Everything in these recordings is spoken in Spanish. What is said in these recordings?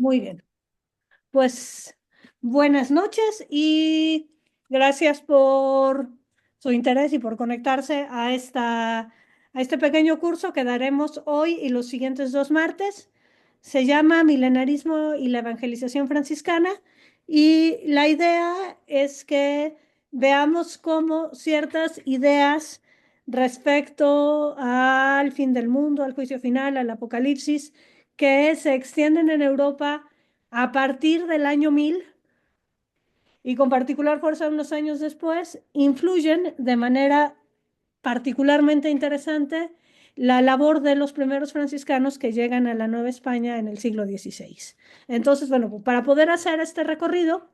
Muy bien. Pues buenas noches y gracias por su interés y por conectarse a este pequeño curso que daremos hoy y los siguientes dos martes. Se llama Milenarismo y la Evangelización Franciscana y la idea es que veamos cómo ciertas ideas respecto al fin del mundo, al juicio final, al apocalipsis, que se extienden en Europa a partir del año 1000 y con particular fuerza unos años después, influyen de manera particularmente interesante la labor de los primeros franciscanos que llegan a la Nueva España en el siglo XVI. Entonces, bueno, para poder hacer este recorrido,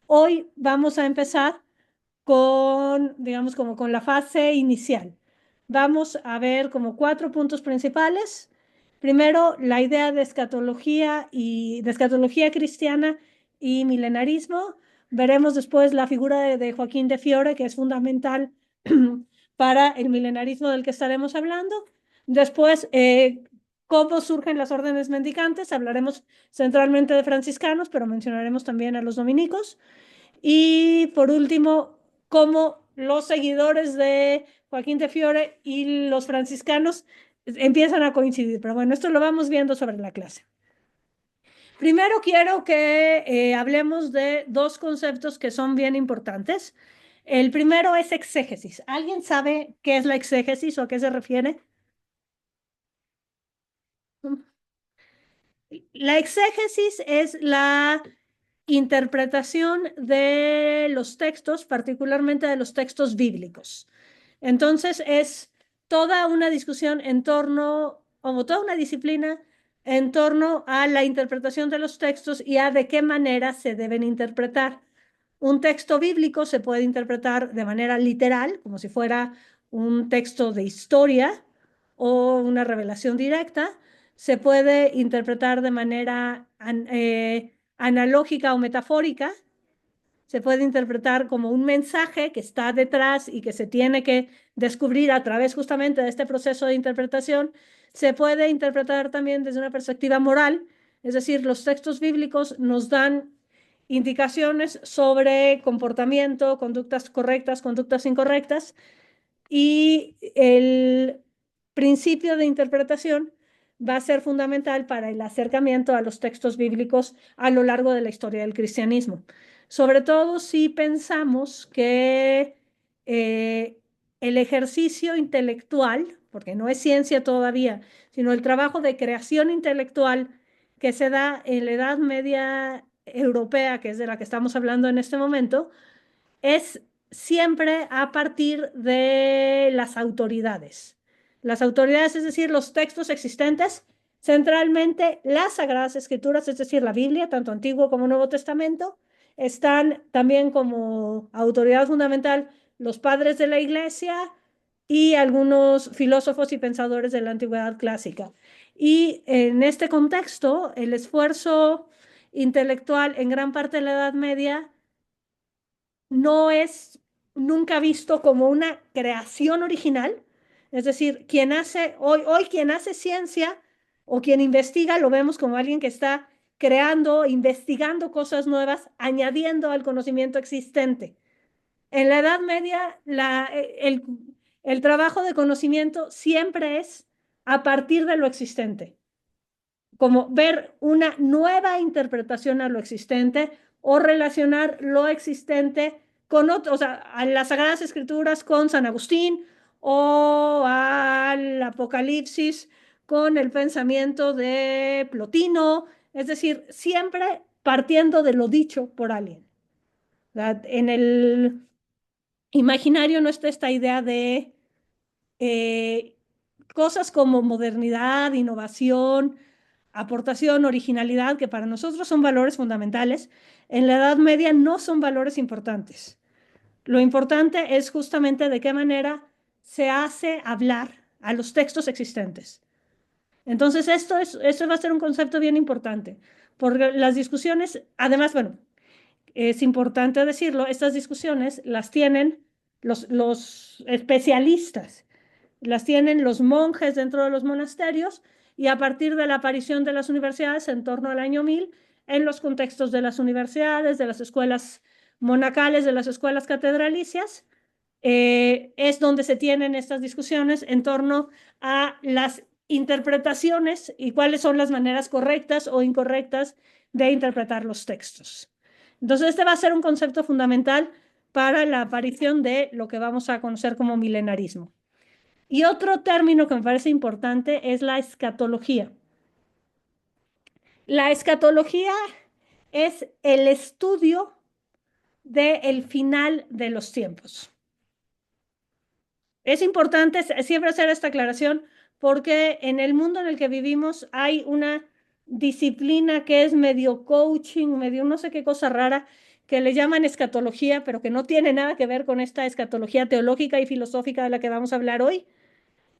hoy vamos a empezar con, digamos, como con la fase inicial. Vamos a ver como cuatro puntos principales. Primero, la idea de escatología cristiana y milenarismo. Veremos después la figura de Joaquín de Fiore, que es fundamental para el milenarismo del que estaremos hablando. Después, cómo surgen las órdenes mendicantes. Hablaremos centralmente de franciscanos, pero mencionaremos también a los dominicos. Y por último, cómo los seguidores de Joaquín de Fiore y los franciscanos empiezan a coincidir. Pero bueno, esto lo vamos viendo sobre la clase. Primero quiero que hablemos de dos conceptos que son bien importantes. El primero es exégesis. ¿Alguien sabe qué es la exégesis o a qué se refiere? La exégesis es la interpretación de los textos, particularmente de los textos bíblicos. Entonces es toda una discusión en torno, o toda una disciplina en torno a la interpretación de los textos y a de qué manera se deben interpretar. Un texto bíblico se puede interpretar de manera literal, como si fuera un texto de historia o una revelación directa. Se puede interpretar de manera analógica o metafórica. Se puede interpretar como un mensaje que está detrás y que se tiene que descubrir a través justamente de este proceso de interpretación. Se puede interpretar también desde una perspectiva moral, es decir, los textos bíblicos nos dan indicaciones sobre comportamiento, conductas correctas, conductas incorrectas, y el principio de interpretación va a ser fundamental para el acercamiento a los textos bíblicos a lo largo de la historia del cristianismo. Sobre todo si pensamos que el ejercicio intelectual, porque no es ciencia todavía, sino el trabajo de creación intelectual que se da en la Edad Media europea, que es de la que estamos hablando en este momento, es siempre a partir de las autoridades. Las autoridades, es decir, los textos existentes, centralmente las Sagradas Escrituras, es decir, la Biblia, tanto Antiguo como Nuevo Testamento, están también como autoridad fundamental los padres de la Iglesia y algunos filósofos y pensadores de la antigüedad clásica. Y en este contexto, el esfuerzo intelectual en gran parte de la Edad Media no es nunca visto como una creación original. Es decir, quien hace ciencia o quien investiga, lo vemos como alguien que está creando, investigando cosas nuevas, añadiendo al conocimiento existente. En la Edad Media, el trabajo de conocimiento siempre es a partir de lo existente, como ver una nueva interpretación a lo existente o relacionar lo existente con otros, o sea, a las Sagradas Escrituras con San Agustín o al Apocalipsis con el pensamiento de Plotino, es decir, siempre partiendo de lo dicho por alguien. ¿Verdad? En el imaginario no está esta idea de eh, cosas como modernidad, innovación, aportación, originalidad, que para nosotros son valores fundamentales, en la Edad Media no son valores importantes. Lo importante es justamente de qué manera se hace hablar a los textos existentes. Entonces, esto va a ser un concepto bien importante, porque las discusiones, además, bueno, es importante decirlo, estas discusiones las tienen los especialistas, las tienen los monjes dentro de los monasterios y a partir de la aparición de las universidades en torno al año 1000, en los contextos de las universidades, de las escuelas monacales, de las escuelas catedralicias, es donde se tienen estas discusiones en torno a las interpretaciones y cuáles son las maneras correctas o incorrectas de interpretar los textos. Entonces, este va a ser un concepto fundamental para la aparición de lo que vamos a conocer como milenarismo. Y otro término que me parece importante es la escatología. La escatología es el estudio del final de los tiempos. Es importante siempre hacer esta aclaración porque en el mundo en el que vivimos hay una disciplina que es medio coaching, medio no sé qué cosa rara, que le llaman escatología, pero que no tiene nada que ver con esta escatología teológica y filosófica de la que vamos a hablar hoy.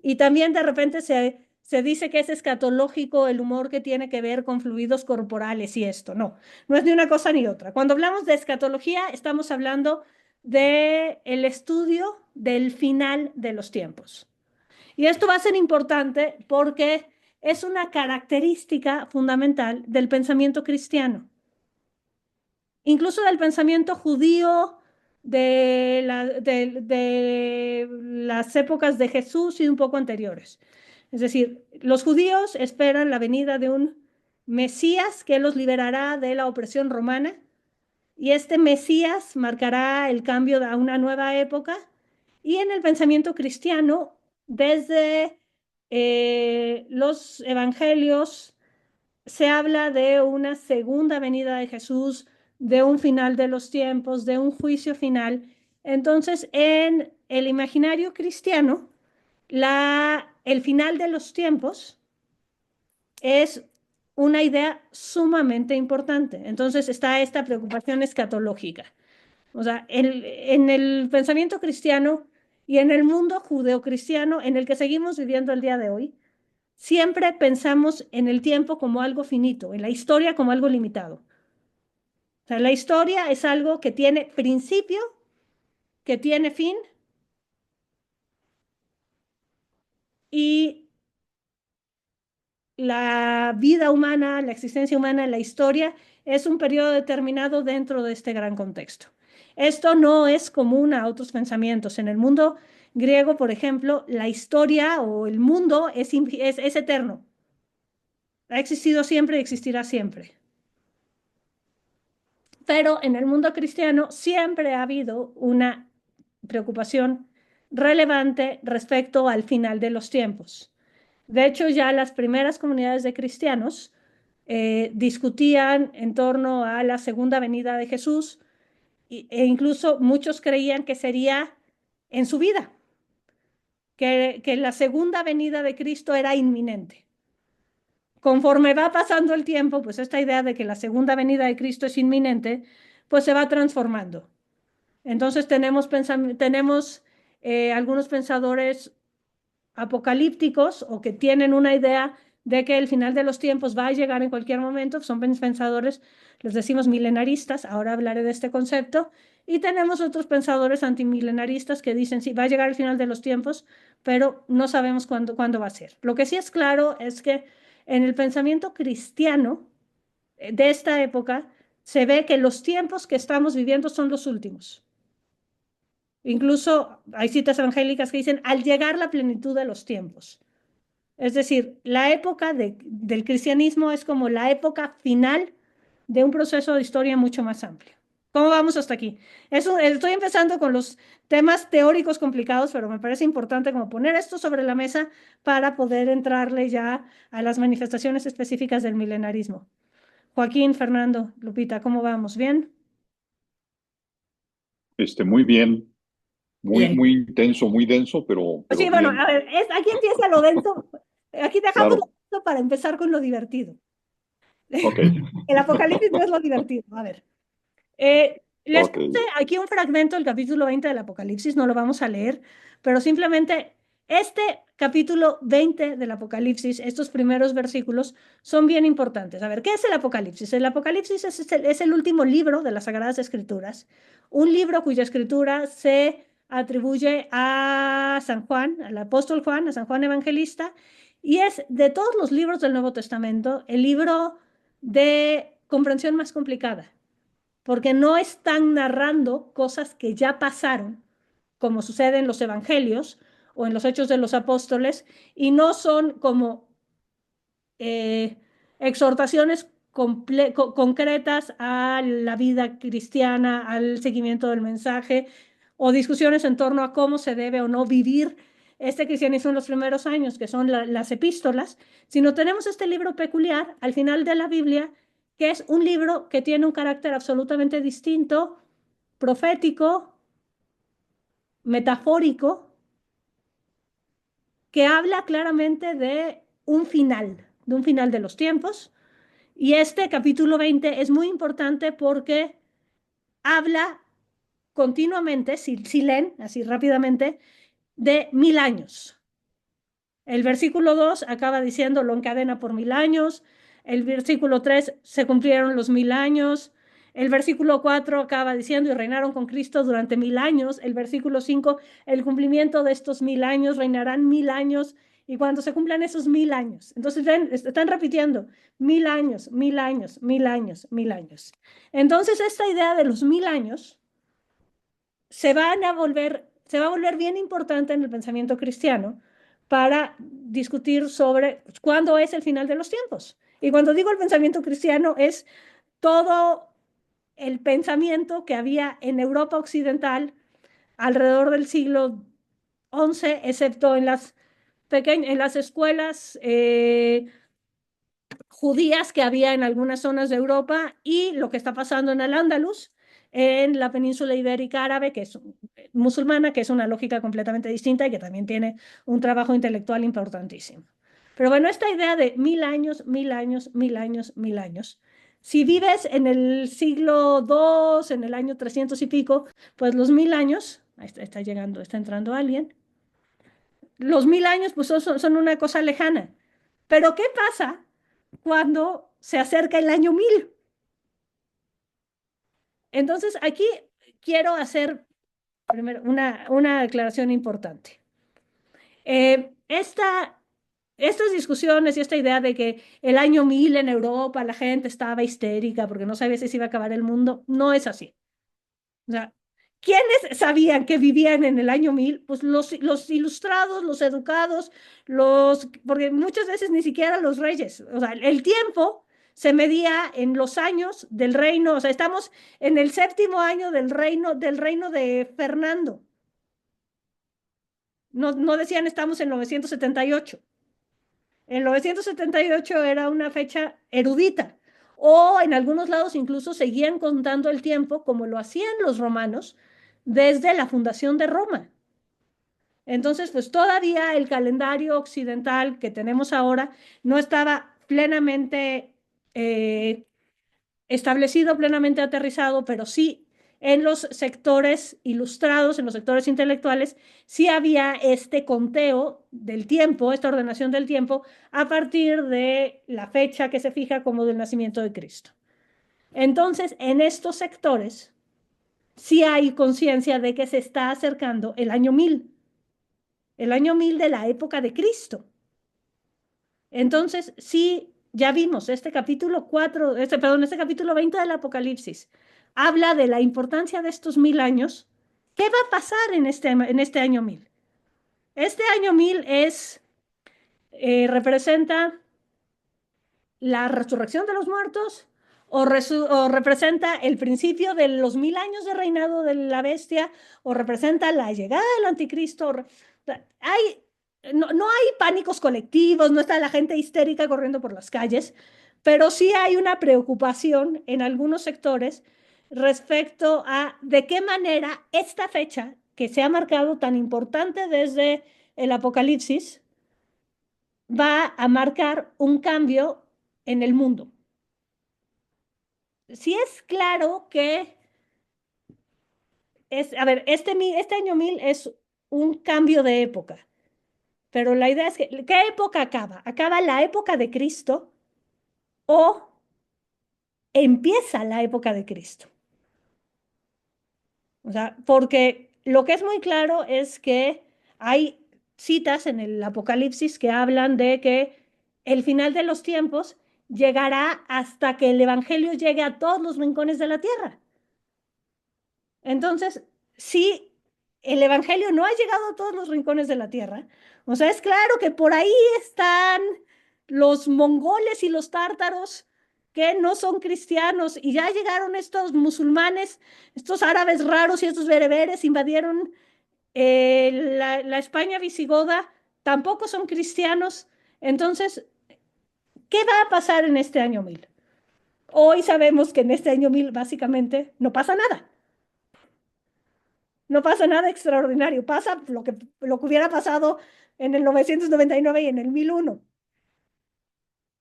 Y también de repente se dice que es escatológico el humor que tiene que ver con fluidos corporales y esto. No, no es ni una cosa ni otra. Cuando hablamos de escatología, estamos hablando del estudio del final de los tiempos. Y esto va a ser importante porque es una característica fundamental del pensamiento cristiano, incluso del pensamiento judío de las épocas de Jesús y un poco anteriores. Es decir, los judíos esperan la venida de un Mesías que los liberará de la opresión romana y este Mesías marcará el cambio a una nueva época. Y en el pensamiento cristiano, desde los evangelios, se habla de una segunda venida de Jesús, de un final de los tiempos, de un juicio final. Entonces, en el imaginario cristiano, el final de los tiempos es una idea sumamente importante. Entonces está esta preocupación escatológica. O sea, en el pensamiento cristiano y en el mundo judeocristiano en el que seguimos viviendo el día de hoy, siempre pensamos en el tiempo como algo finito, en la historia como algo limitado. O sea, la historia es algo que tiene principio, que tiene fin y la vida humana, la existencia humana, la historia es un periodo determinado dentro de este gran contexto. Esto no es común a otros pensamientos. En el mundo griego, por ejemplo, la historia o el mundo es eterno. Ha existido siempre y existirá siempre. Pero en el mundo cristiano siempre ha habido una preocupación relevante respecto al final de los tiempos. De hecho, ya las primeras comunidades de cristianos discutían en torno a la segunda venida de Jesús e incluso muchos creían que sería en su vida, que la segunda venida de Cristo era inminente. Conforme va pasando el tiempo, pues esta idea de que la segunda venida de Cristo es inminente, pues se va transformando. Entonces tenemos algunos pensadores apocalípticos o que tienen una idea de que el final de los tiempos va a llegar en cualquier momento, son pensadores, les decimos milenaristas, ahora hablaré de este concepto, y tenemos otros pensadores antimilenaristas que dicen, sí, va a llegar el final de los tiempos, pero no sabemos cuándo va a ser. Lo que sí es claro es que en el pensamiento cristiano de esta época se ve que los tiempos que estamos viviendo son los últimos. Incluso hay citas evangélicas que dicen, al llegar la plenitud de los tiempos. Es decir, la época del cristianismo es como la época final de un proceso de historia mucho más amplio. ¿Cómo vamos hasta aquí? Estoy empezando con los temas teóricos complicados, pero me parece importante como poner esto sobre la mesa para poder entrarle ya a las manifestaciones específicas del milenarismo. Joaquín, Fernando, Lupita, ¿cómo vamos? ¿Bien? Muy bien, Bien. muy intenso, muy denso, Sí, pero bueno, bien, a ver, aquí empieza lo denso. Aquí dejamos lo claro, denso para empezar con lo divertido. ok, El apocalipsis no es lo divertido. A ver, les ok. puse aquí un fragmento del capítulo 20 del Apocalipsis, no lo vamos a leer, pero simplemente este capítulo 20 del Apocalipsis, estos primeros versículos, son bien importantes. A ver, ¿qué es el Apocalipsis? El Apocalipsis es el último libro de las Sagradas Escrituras, un libro cuya escritura se atribuye a San Juan, al apóstol Juan, a San Juan Evangelista, y es de todos los libros del Nuevo Testamento el libro de comprensión más complicada, porque no están narrando cosas que ya pasaron, como sucede en los evangelios o en los hechos de los apóstoles, y no son como exhortaciones concretas a la vida cristiana, al seguimiento del mensaje, o discusiones en torno a cómo se debe o no vivir este cristianismo en los primeros años, que son las epístolas, sino tenemos este libro peculiar al final de la Biblia, que es un libro que tiene un carácter absolutamente distinto, profético, metafórico, que habla claramente de un final de los tiempos. Y este capítulo 20 es muy importante porque habla continuamente, si leen así rápidamente, de 1000 años. El versículo 2 acaba diciendo lo encadena por 1000 años. El versículo 3 se cumplieron los 1000 años. El versículo 4 acaba diciendo y reinaron con Cristo durante 1000 años. El versículo 5, el cumplimiento de estos 1000 años, reinarán 1000 años. Y cuando se cumplan esos 1000 años, entonces ven, están repitiendo 1000 años, 1000 años, 1000 años, 1000 años. Entonces esta idea de los 1000 años se va a volver bien importante en el pensamiento cristiano para discutir sobre cuándo es el final de los tiempos. Y cuando digo el pensamiento cristiano es todo el pensamiento que había en Europa occidental alrededor del siglo XI, excepto en las escuelas judías que había en algunas zonas de Europa y lo que está pasando en Al-Ándalus, en la península ibérica árabe, que es musulmana, que es una lógica completamente distinta y que también tiene un trabajo intelectual importantísimo. Pero bueno, esta idea de 1000 años, 1000 años, 1000 años, 1000 años. Si vives en el siglo II, en el año 300 y pico, pues los 1000 años, ahí está llegando, está entrando alguien, los 1000 años pues son una cosa lejana. Pero ¿qué pasa cuando se acerca el año 1000? Entonces, aquí quiero hacer primero una aclaración importante. Estas discusiones y esta idea de que el año 1000 en Europa la gente estaba histérica porque no sabía si se iba a acabar el mundo, no es así. O sea, ¿quiénes sabían que vivían en el año 1000? Pues los ilustrados, los educados, porque muchas veces ni siquiera los reyes. O sea, el tiempo se medía en los años del reino. O sea, estamos en el séptimo año del reino de Fernando. No, no decían estamos en 978. En 978 era una fecha erudita. O en algunos lados incluso seguían contando el tiempo como lo hacían los romanos desde la fundación de Roma. Entonces, pues todavía el calendario occidental que tenemos ahora no estaba plenamente establecido, plenamente aterrizado, pero sí en los sectores ilustrados, en los sectores intelectuales, sí había este conteo del tiempo, esta ordenación del tiempo, a partir de la fecha que se fija como del nacimiento de Cristo. Entonces, en estos sectores sí hay conciencia de que se está acercando el año 1000 de la época de Cristo. Entonces, sí, ya vimos este capítulo 4, este capítulo 20 del Apocalipsis, habla de la importancia de estos 1000 años. ¿Qué va a pasar en este año 1000? Este año 1000 representa la resurrección de los muertos o representa el principio de los 1000 años de reinado de la bestia o representa la llegada del anticristo. Hay, no hay pánicos colectivos, no está la gente histérica corriendo por las calles, pero sí hay una preocupación en algunos sectores respecto a de qué manera esta fecha que se ha marcado tan importante desde el Apocalipsis va a marcar un cambio en el mundo. Sí es claro que a ver, este año 1000 es un cambio de época, pero la idea es que, ¿qué época acaba? ¿Acaba la época de Cristo o empieza la época de Cristo? O sea, porque lo que es muy claro es que hay citas en el Apocalipsis que hablan de que el final de los tiempos llegará hasta que el Evangelio llegue a todos los rincones de la tierra. Entonces, si el Evangelio no ha llegado a todos los rincones de la tierra, o sea, es claro que por ahí están los mongoles y los tártaros que no son cristianos y ya llegaron estos musulmanes, estos árabes raros y estos bereberes invadieron la España visigoda, tampoco son cristianos. Entonces, ¿qué va a pasar en este año 1000? Hoy sabemos que en este año 1000 básicamente no pasa nada. No pasa nada extraordinario, pasa lo que hubiera pasado en el 999 y en el 1001.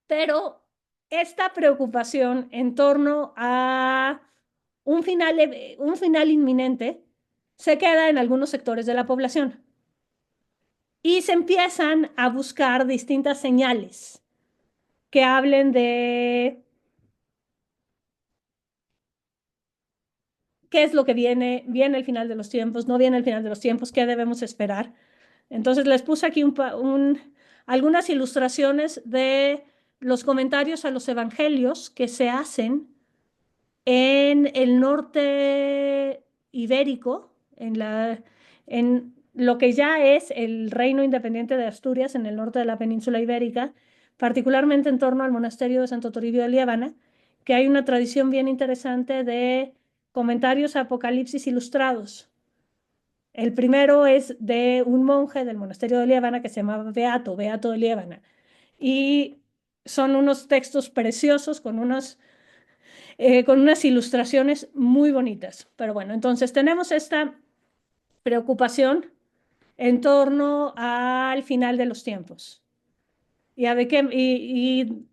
Pero esta preocupación en torno a un final inminente se queda en algunos sectores de la población y se empiezan a buscar distintas señales que hablen de qué es lo que viene, viene el final de los tiempos, no viene el final de los tiempos, qué debemos esperar. Entonces les puse aquí algunas ilustraciones de los comentarios a los evangelios que se hacen en el norte ibérico, en lo que ya es el reino independiente de Asturias, en el norte de la península ibérica, particularmente en torno al monasterio de Santo Toribio de Liébana, que hay una tradición bien interesante de comentarios a Apocalipsis ilustrados. El primero es de un monje del monasterio de Liébana que se llamaba Beato de Liébana. Y son unos textos preciosos con unas ilustraciones muy bonitas. Pero bueno, entonces tenemos esta preocupación en torno al final de los tiempos y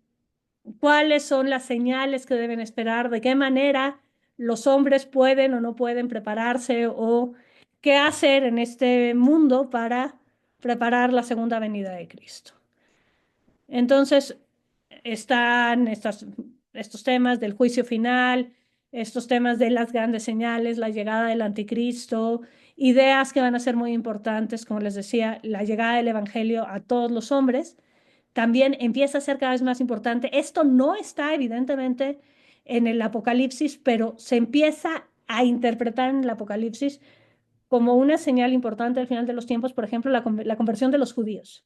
cuáles son las señales que deben esperar, de qué manera los hombres pueden o no pueden prepararse o qué hacer en este mundo para preparar la segunda venida de Cristo. Entonces, están estos temas del juicio final, estos temas de las grandes señales, la llegada del anticristo, ideas que van a ser muy importantes, como les decía, la llegada del evangelio a todos los hombres, también empieza a ser cada vez más importante. Esto no está evidentemente en el Apocalipsis, pero se empieza a interpretar en el Apocalipsis como una señal importante al final de los tiempos, por ejemplo, la conversión de los judíos.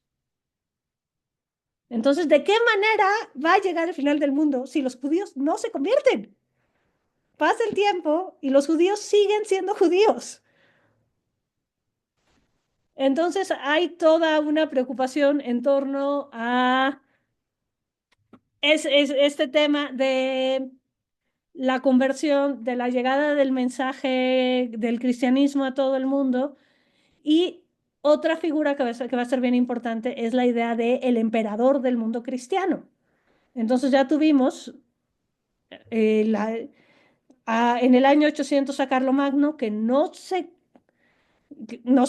Entonces, ¿de qué manera va a llegar el final del mundo si los judíos no se convierten? Pasa el tiempo y los judíos siguen siendo judíos. Entonces, hay toda una preocupación en torno a este tema de la conversión, de la llegada del mensaje del cristianismo a todo el mundo. Y otra figura que va a ser bien importante es la idea de el emperador del mundo cristiano. Entonces ya tuvimos en el año 800 a Carlomagno, que no se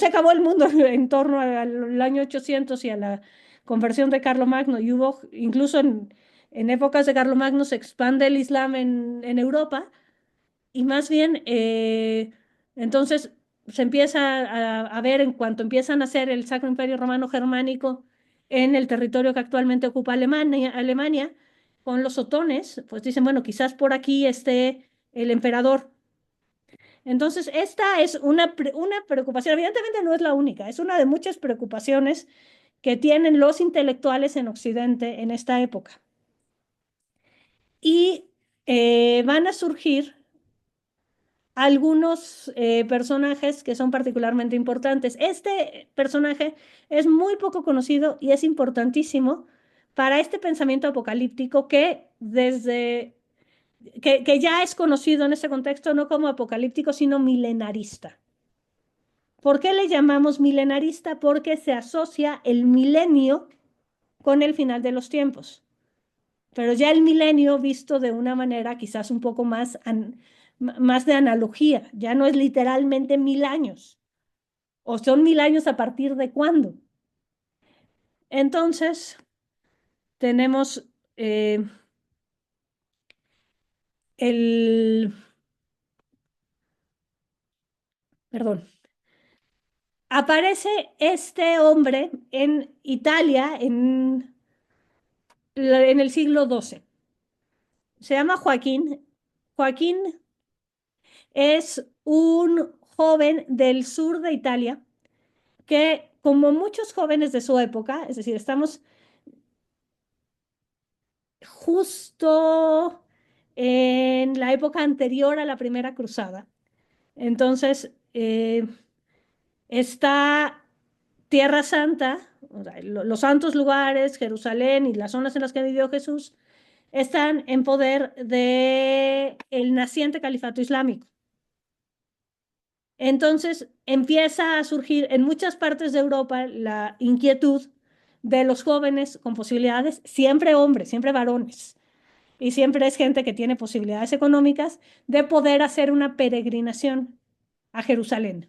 acabó el mundo en torno al año 800 y a la conversión de Carlomagno, y hubo, incluso en épocas de Carlomagno se expande el Islam en Europa, y más bien, entonces se empieza a ver en cuanto empiezan a hacer el Sacro Imperio Romano Germánico en el territorio que actualmente ocupa Alemania, con los otones, pues dicen, bueno, quizás por aquí esté el emperador. Entonces, esta es una preocupación, evidentemente no es la única, es una de muchas preocupaciones que tienen los intelectuales en Occidente en esta época. Y van a surgir algunos personajes que son particularmente importantes. Este personaje es muy poco conocido y es importantísimo para este pensamiento apocalíptico que ya es conocido en ese contexto no como apocalíptico, sino milenarista. ¿Por qué le llamamos milenarista? Porque se asocia el milenio con el final de los tiempos. Pero ya el milenio visto de una manera quizás un poco más de analogía, ya no es literalmente 1000 años, o son 1000 años a partir de cuándo. Entonces, tenemos eh, el, perdón, aparece este hombre en Italia en el siglo XII. Se llama Joaquín. Joaquín es un joven del sur de Italia que, como muchos jóvenes de su época, es decir, estamos justo en la época anterior a la Primera Cruzada. Entonces, está Tierra Santa, o sea, los santos lugares, Jerusalén y las zonas en las que vivió Jesús, están en poder del naciente califato islámico. Entonces empieza a surgir en muchas partes de Europa la inquietud de los jóvenes con posibilidades, siempre hombres, siempre varones, y siempre es gente que tiene posibilidades económicas de poder hacer una peregrinación a Jerusalén.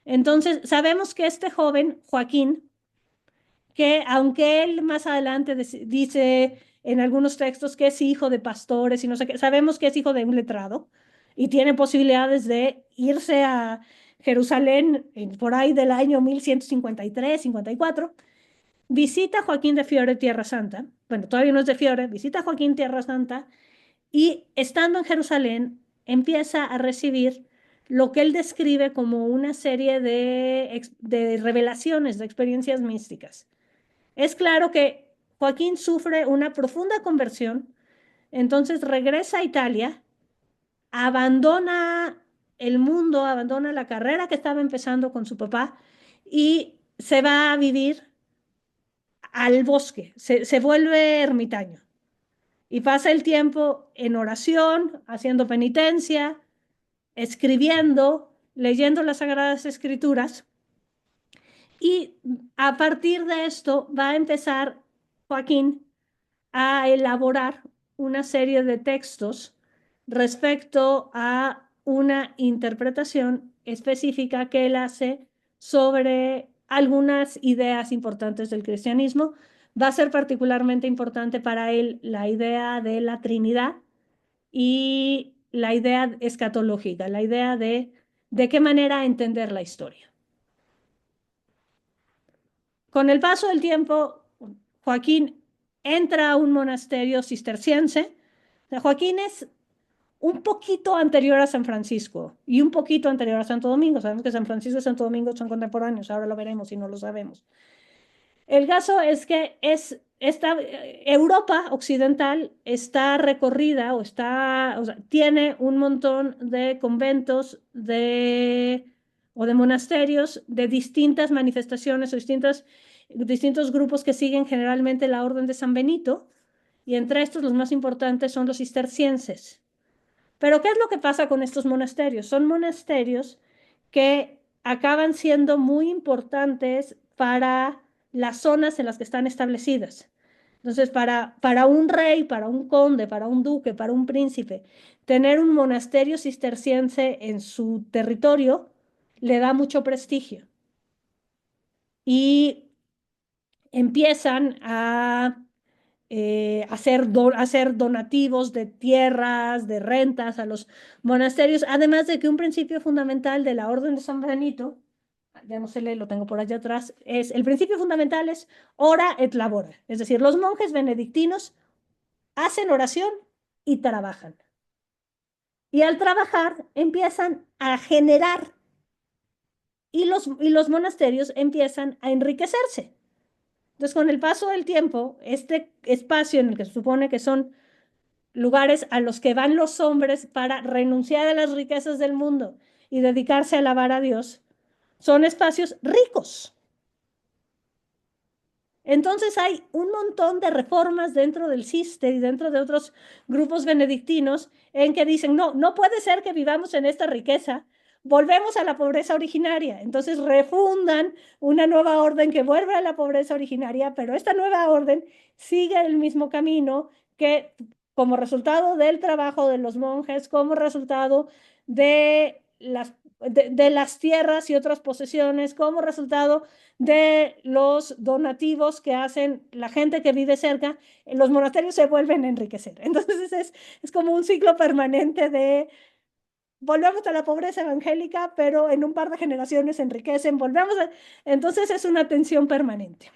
Entonces sabemos que este joven, Joaquín, que aunque él más adelante dice en algunos textos que es hijo de pastores y no sé qué, sabemos que es hijo de un letrado y tiene posibilidades de irse a Jerusalén por ahí del año 1153, 54. Visita a Joaquín de Fiore Tierra Santa, bueno, todavía no es de Fiore, visita a Joaquín Tierra Santa y estando en Jerusalén empieza a recibir lo que él describe como una serie de revelaciones, de experiencias místicas. Es claro que Joaquín sufre una profunda conversión, entonces regresa a Italia, abandona el mundo, abandona la carrera que estaba empezando con su papá y se va a vivir al bosque, se vuelve ermitaño y pasa el tiempo en oración, haciendo penitencia, escribiendo, leyendo las Sagradas Escrituras. Y a partir de esto va a empezar Joaquín a elaborar una serie de textos respecto a una interpretación específica que él hace sobre algunas ideas importantes del cristianismo. Va a ser particularmente importante para él la idea de la Trinidad y la idea escatológica, la idea de qué manera entender la historia. Con el paso del tiempo, Joaquín entra a un monasterio cisterciense. Joaquín es un poquito anterior a San Francisco y un poquito anterior a Santo Domingo. Sabemos que San Francisco y Santo Domingo son contemporáneos, ahora lo veremos si no lo sabemos. El caso es que Europa occidental está recorrida o sea, tiene un montón de conventos o de monasterios de distintas manifestaciones o distintos grupos que siguen generalmente la Orden de San Benito, y entre estos los más importantes son los cistercienses. Pero ¿qué es lo que pasa con estos monasterios? Son monasterios que acaban siendo muy importantes para las zonas en las que están establecidas. Entonces, para un rey, para un conde, para un duque, para un príncipe, tener un monasterio cisterciense en su territorio le da mucho prestigio. Y empiezan a hacer donativos de tierras, de rentas a los monasterios, además de que un principio fundamental de la Orden de San Benito, ya no sé, lo tengo por allá atrás, el principio fundamental es ora et labora, es decir, los monjes benedictinos hacen oración y trabajan. Y al trabajar empiezan a generar y los monasterios empiezan a enriquecerse. Entonces, con el paso del tiempo, este espacio en el que se supone que son lugares a los que van los hombres para renunciar a las riquezas del mundo y dedicarse a alabar a Dios, son espacios ricos. Entonces hay un montón de reformas dentro del CISTE y dentro de otros grupos benedictinos en que dicen, no, no puede ser que vivamos en esta riqueza, volvemos a la pobreza originaria. Entonces refundan una nueva orden que vuelve a la pobreza originaria, pero esta nueva orden sigue el mismo camino que como resultado del trabajo de los monjes, como resultado de las tierras y otras posesiones, como resultado de los donativos que hacen la gente que vive cerca, los monasterios se vuelven a enriquecer. Entonces es como un ciclo permanente volvemos a la pobreza evangélica, pero en un par de generaciones se enriquecen, entonces es una tensión permanente.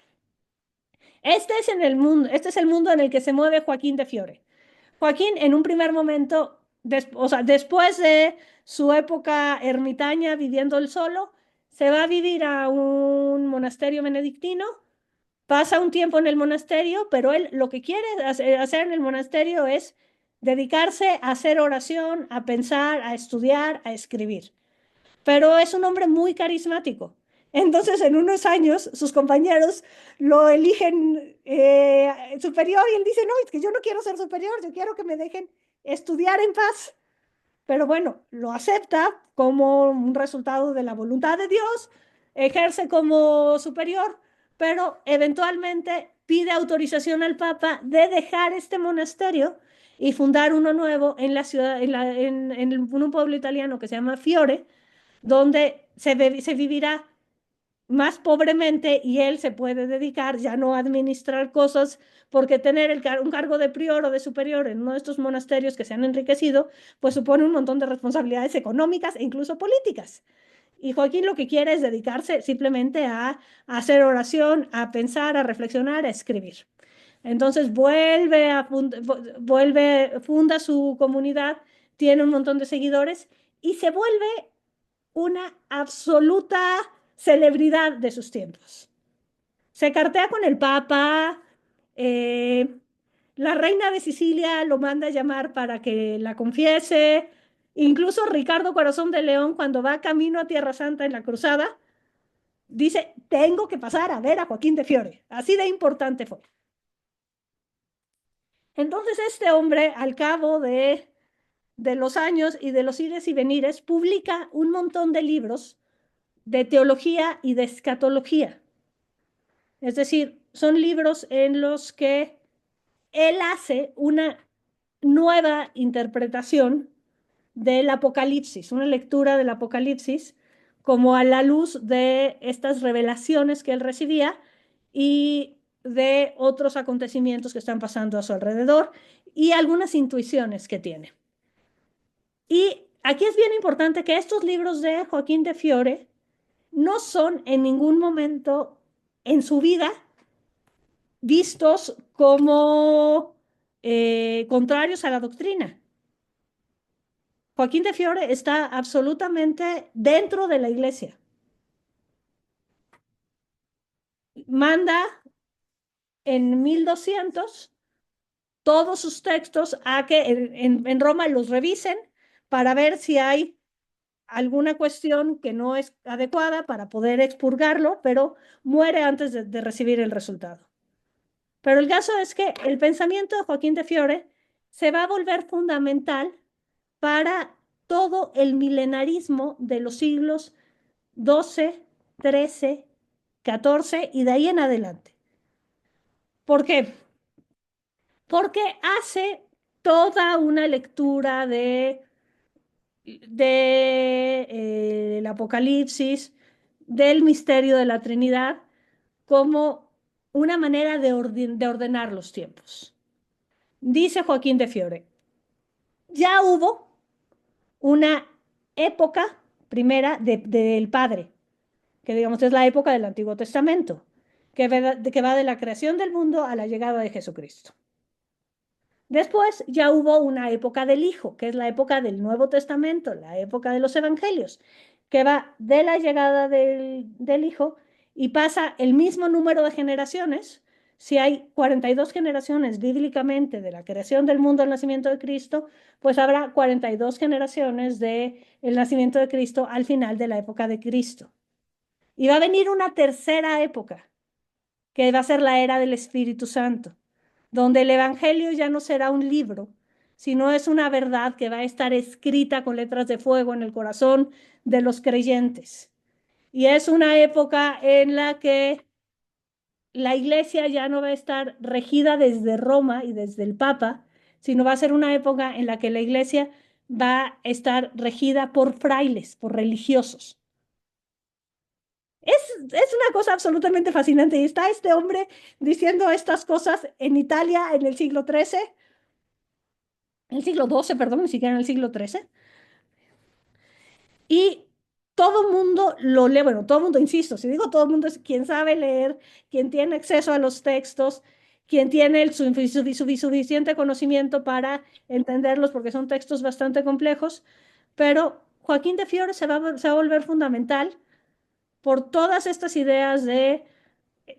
Este es el mundo en el que se mueve Joaquín de Fiore. Joaquín, en un primer momento, o sea, después de su época ermitaña viviendo él solo, se va a vivir a un monasterio benedictino, pasa un tiempo en el monasterio, pero él lo que quiere hacer en el monasterio es dedicarse a hacer oración, a pensar, a estudiar, a escribir. Pero es un hombre muy carismático. Entonces, en unos años, sus compañeros lo eligen superior y él dice, no, es que yo no quiero ser superior, yo quiero que me dejen estudiar en paz. Pero bueno, lo acepta como un resultado de la voluntad de Dios, ejerce como superior, pero eventualmente pide autorización al Papa de dejar este monasterio y fundar uno nuevo en la ciudad, en un pueblo italiano que se llama Fiore, donde se vivirá más pobremente y él se puede dedicar ya no a administrar cosas, porque tener un cargo de prior o de superior en uno de estos monasterios que se han enriquecido, pues supone un montón de responsabilidades económicas e incluso políticas. Y Joaquín lo que quiere es dedicarse simplemente a hacer oración, a pensar, a reflexionar, a escribir. Entonces funda su comunidad, tiene un montón de seguidores y se vuelve una absoluta celebridad de sus tiempos. Se cartea con el Papa, eh, la reina de Sicilia lo manda a llamar para que la confiese, incluso Ricardo Corazón de León, cuando va camino a Tierra Santa en la cruzada, dice, tengo que pasar a ver a Joaquín de Fiore, así de importante fue. Entonces este hombre, al cabo de los años y de los ires y venires, publica un montón de libros de teología y de escatología. Es decir, son libros en los que él hace una nueva interpretación del Apocalipsis, una lectura del Apocalipsis como a la luz de estas revelaciones que él recibía y de otros acontecimientos que están pasando a su alrededor y algunas intuiciones que tiene. Y aquí es bien importante que estos libros de Joaquín de Fiore no son en ningún momento en su vida vistos como contrarios a la doctrina. Joaquín de Fiore está absolutamente dentro de la iglesia. Manda en 1200 todos sus textos a que en Roma los revisen para ver si hay alguna cuestión que no es adecuada para poder expurgarlo, pero muere antes de recibir el resultado. Pero el caso es que el pensamiento de Joaquín de Fiore se va a volver fundamental para todo el milenarismo de los siglos XII, XIII, XIV y de ahí en adelante. ¿Por qué? Porque hace toda una lectura el Apocalipsis, del misterio de la Trinidad, como una manera de ordenar los tiempos. Dice Joaquín de Fiore, ya hubo una época primera del Padre, que digamos es la época del Antiguo Testamento, que va de la creación del mundo a la llegada de Jesucristo. Después ya hubo una época del Hijo, que es la época del Nuevo Testamento, la época de los Evangelios, que va de la llegada del Hijo y pasa el mismo número de generaciones. Si hay 42 generaciones bíblicamente de la creación del mundo al nacimiento de Cristo, pues habrá 42 generaciones del nacimiento de Cristo al final de la época de Cristo. Y va a venir una tercera época, que va a ser la era del Espíritu Santo, donde el Evangelio ya no será un libro, sino es una verdad que va a estar escrita con letras de fuego en el corazón de los creyentes. Y es una época en la que la iglesia ya no va a estar regida desde Roma y desde el Papa, sino va a ser una época en la que la iglesia va a estar regida por frailes, por religiosos. Es una cosa absolutamente fascinante. Y está este hombre diciendo estas cosas en Italia en el siglo XIII, el siglo XII, perdón, ni siquiera en el siglo XIII. Y todo mundo lo lee, bueno, todo mundo, insisto, si digo todo mundo es quien sabe leer, quien tiene acceso a los textos, quien tiene suficiente conocimiento para entenderlos, porque son textos bastante complejos, pero Joaquín de Fiore se va a volver fundamental por todas estas ideas de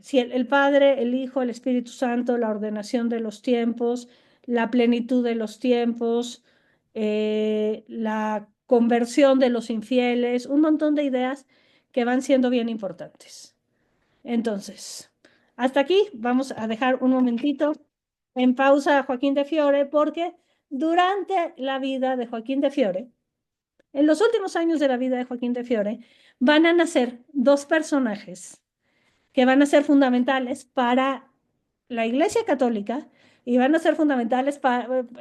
si el Padre, el Hijo, el Espíritu Santo, la ordenación de los tiempos, la plenitud de los tiempos, la conversión de los infieles, un montón de ideas que van siendo bien importantes. Entonces, hasta aquí vamos a dejar un momentito en pausa a Joaquín de Fiore porque durante la vida de Joaquín de Fiore, en los últimos años de la vida de Joaquín de Fiore, van a nacer dos personajes que van a ser fundamentales para la Iglesia Católica y van a ser fundamentales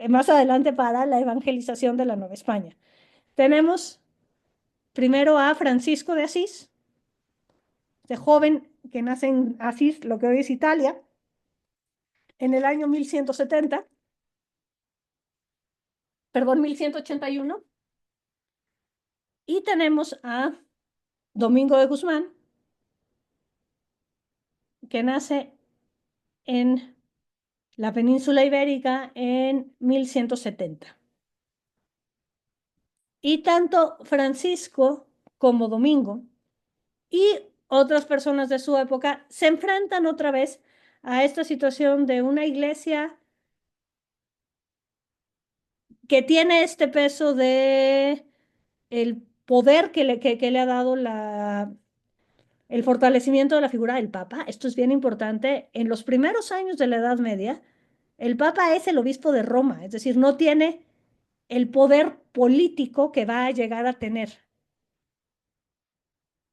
más adelante para la evangelización de la Nueva España. Tenemos primero a Francisco de Asís, este joven que nace en Asís, lo que hoy es Italia, en el año 1170, perdón, 1181. Y tenemos a Domingo de Guzmán, que nace en la península ibérica en 1170. Y tanto Francisco como Domingo y otras personas de su época se enfrentan otra vez a esta situación de una iglesia que tiene este peso de el poder que le ha dado el fortalecimiento de la figura del Papa. Esto es bien importante. En los primeros años de la Edad Media, el Papa es el obispo de Roma, es decir, no tiene el poder político que va a llegar a tener.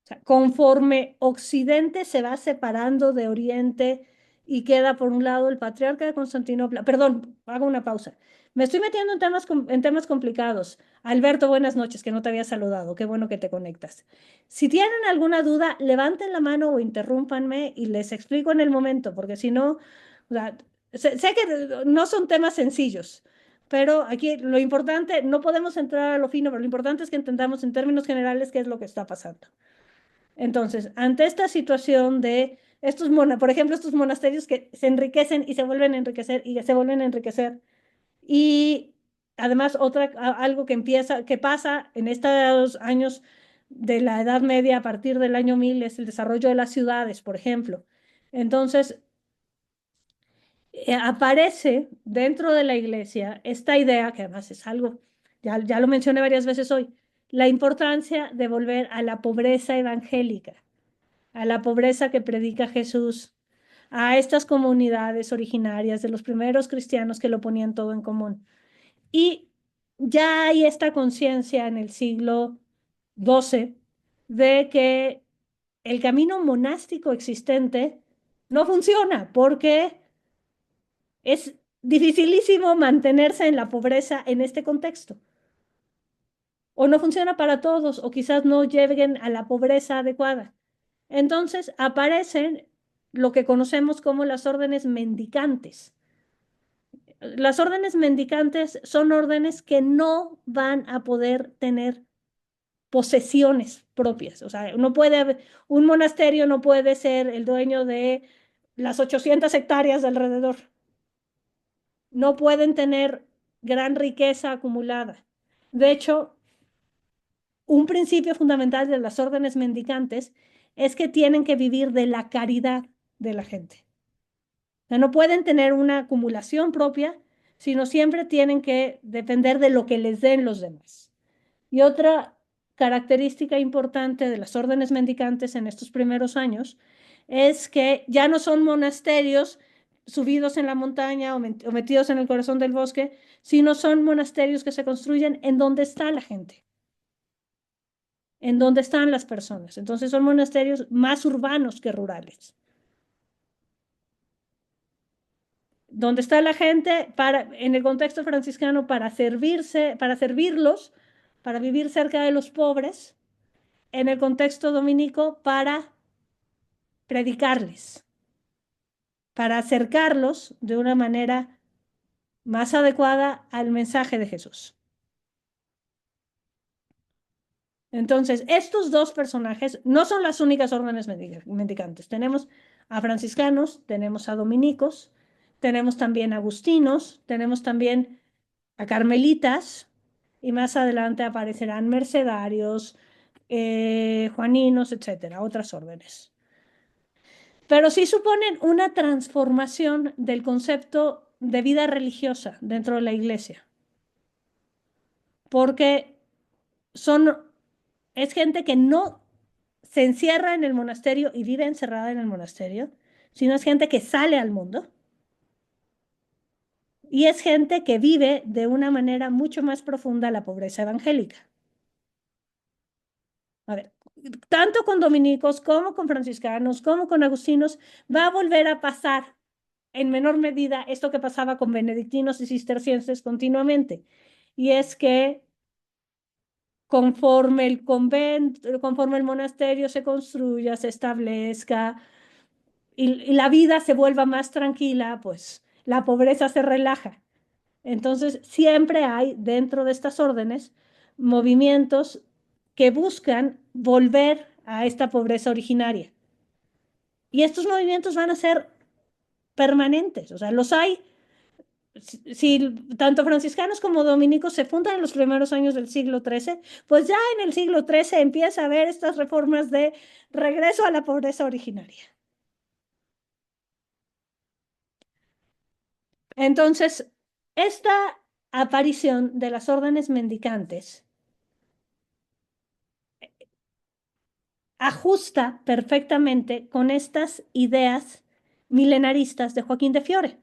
O sea, conforme Occidente se va separando de Oriente y queda por un lado el patriarca de Constantinopla, perdón, hago una pausa. Me estoy metiendo en temas complicados. Alberto, buenas noches, que no te había saludado. Qué bueno que te conectas. Si tienen alguna duda, levanten la mano o interrúmpanme y les explico en el momento, porque si no, o sea, sé que no son temas sencillos, pero aquí lo importante, no podemos entrar a lo fino, pero lo importante es que entendamos en términos generales qué es lo que está pasando. Entonces, ante esta situación de por ejemplo, estos monasterios que se enriquecen y se vuelven a enriquecer y se vuelven a enriquecer, y además algo que pasa en estos años de la Edad Media a partir del año 1000 es el desarrollo de las ciudades, por ejemplo. Entonces, aparece dentro de la iglesia esta idea, que además es algo, ya lo mencioné varias veces hoy, la importancia de volver a la pobreza evangélica, a la pobreza que predica Jesús, a estas comunidades originarias de los primeros cristianos que lo ponían todo en común. Y ya hay esta conciencia en el siglo XII de que el camino monástico existente no funciona porque es dificilísimo mantenerse en la pobreza en este contexto. O no funciona para todos, o quizás no lleguen a la pobreza adecuada. Entonces aparecen lo que conocemos como las órdenes mendicantes. Las órdenes mendicantes son órdenes que no van a poder tener posesiones propias. O sea, un monasterio no puede ser el dueño de las 800 hectáreas de alrededor. No pueden tener gran riqueza acumulada. De hecho, un principio fundamental de las órdenes mendicantes es que tienen que vivir de la caridad de la gente. O sea, no pueden tener una acumulación propia, sino siempre tienen que depender de lo que les den los demás. Y otra característica importante de las órdenes mendicantes en estos primeros años es que ya no son monasterios subidos en la montaña o metidos en el corazón del bosque, sino son monasterios que se construyen en donde está la gente, en donde están las personas. Entonces son monasterios más urbanos que rurales, donde está la gente en el contexto franciscano para servirlos, para vivir cerca de los pobres, en el contexto dominico para predicarles, para acercarlos de una manera más adecuada al mensaje de Jesús. Entonces, estos dos personajes no son las únicas órdenes mendicantes. Tenemos a franciscanos, tenemos a dominicos, tenemos también a agustinos, tenemos también a carmelitas y más adelante aparecerán mercedarios, juaninos, etcétera, otras órdenes. Pero sí suponen una transformación del concepto de vida religiosa dentro de la iglesia, porque son, es gente que no se encierra en el monasterio y vive encerrada en el monasterio, sino es gente que sale al mundo y es gente que vive de una manera mucho más profunda la pobreza evangélica. A ver, tanto con dominicos como con franciscanos, como con agustinos, va a volver a pasar en menor medida esto que pasaba con benedictinos y cistercienses continuamente. Y es que conforme el convento, conforme el monasterio se construya, se establezca y la vida se vuelva más tranquila, pues la pobreza se relaja. Entonces, siempre hay dentro de estas órdenes movimientos que buscan volver a esta pobreza originaria. Y estos movimientos van a ser permanentes, o sea, los hay. Si tanto franciscanos como dominicos se fundan en los primeros años del siglo XIII, pues ya en el siglo XIII empieza a haber estas reformas de regreso a la pobreza originaria. Entonces, esta aparición de las órdenes mendicantes ajusta perfectamente con estas ideas milenaristas de Joaquín de Fiore.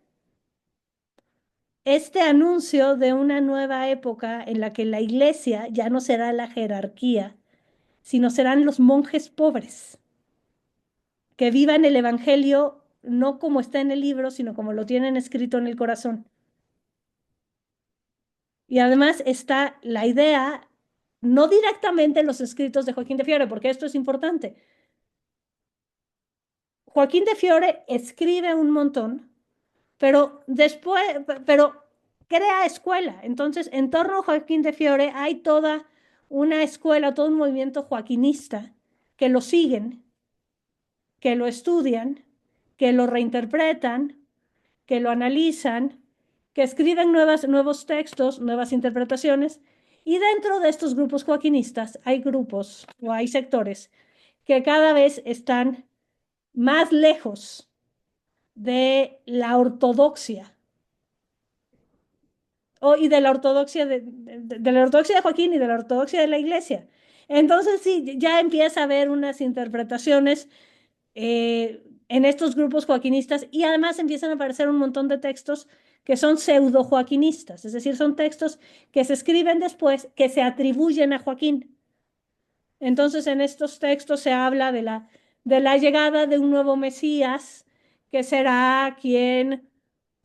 Este anuncio de una nueva época en la que la iglesia ya no será la jerarquía, sino serán los monjes pobres, que vivan el evangelio no como está en el libro, sino como lo tienen escrito en el corazón. Y además está la idea, no directamente en los escritos de Joaquín de Fiore, porque esto es importante. Joaquín de Fiore escribe un montón, pero después, pero crea escuela. Entonces, en torno a Joaquín de Fiore hay toda una escuela, todo un movimiento joaquinista que lo siguen, que lo estudian, que lo reinterpretan, que lo analizan, que escriben nuevos textos, nuevas interpretaciones. Y dentro de estos grupos joaquinistas hay grupos o hay sectores que cada vez están más lejos de la ortodoxia y de la ortodoxia de la ortodoxia de Joaquín y de la ortodoxia de la iglesia. Entonces sí, ya empieza a haber unas interpretaciones en estos grupos joaquinistas y además empiezan a aparecer un montón de textos que son pseudo joaquinistas, es decir, son textos que se escriben después que se atribuyen a Joaquín. Entonces en estos textos se habla de la llegada de un nuevo Mesías que será quien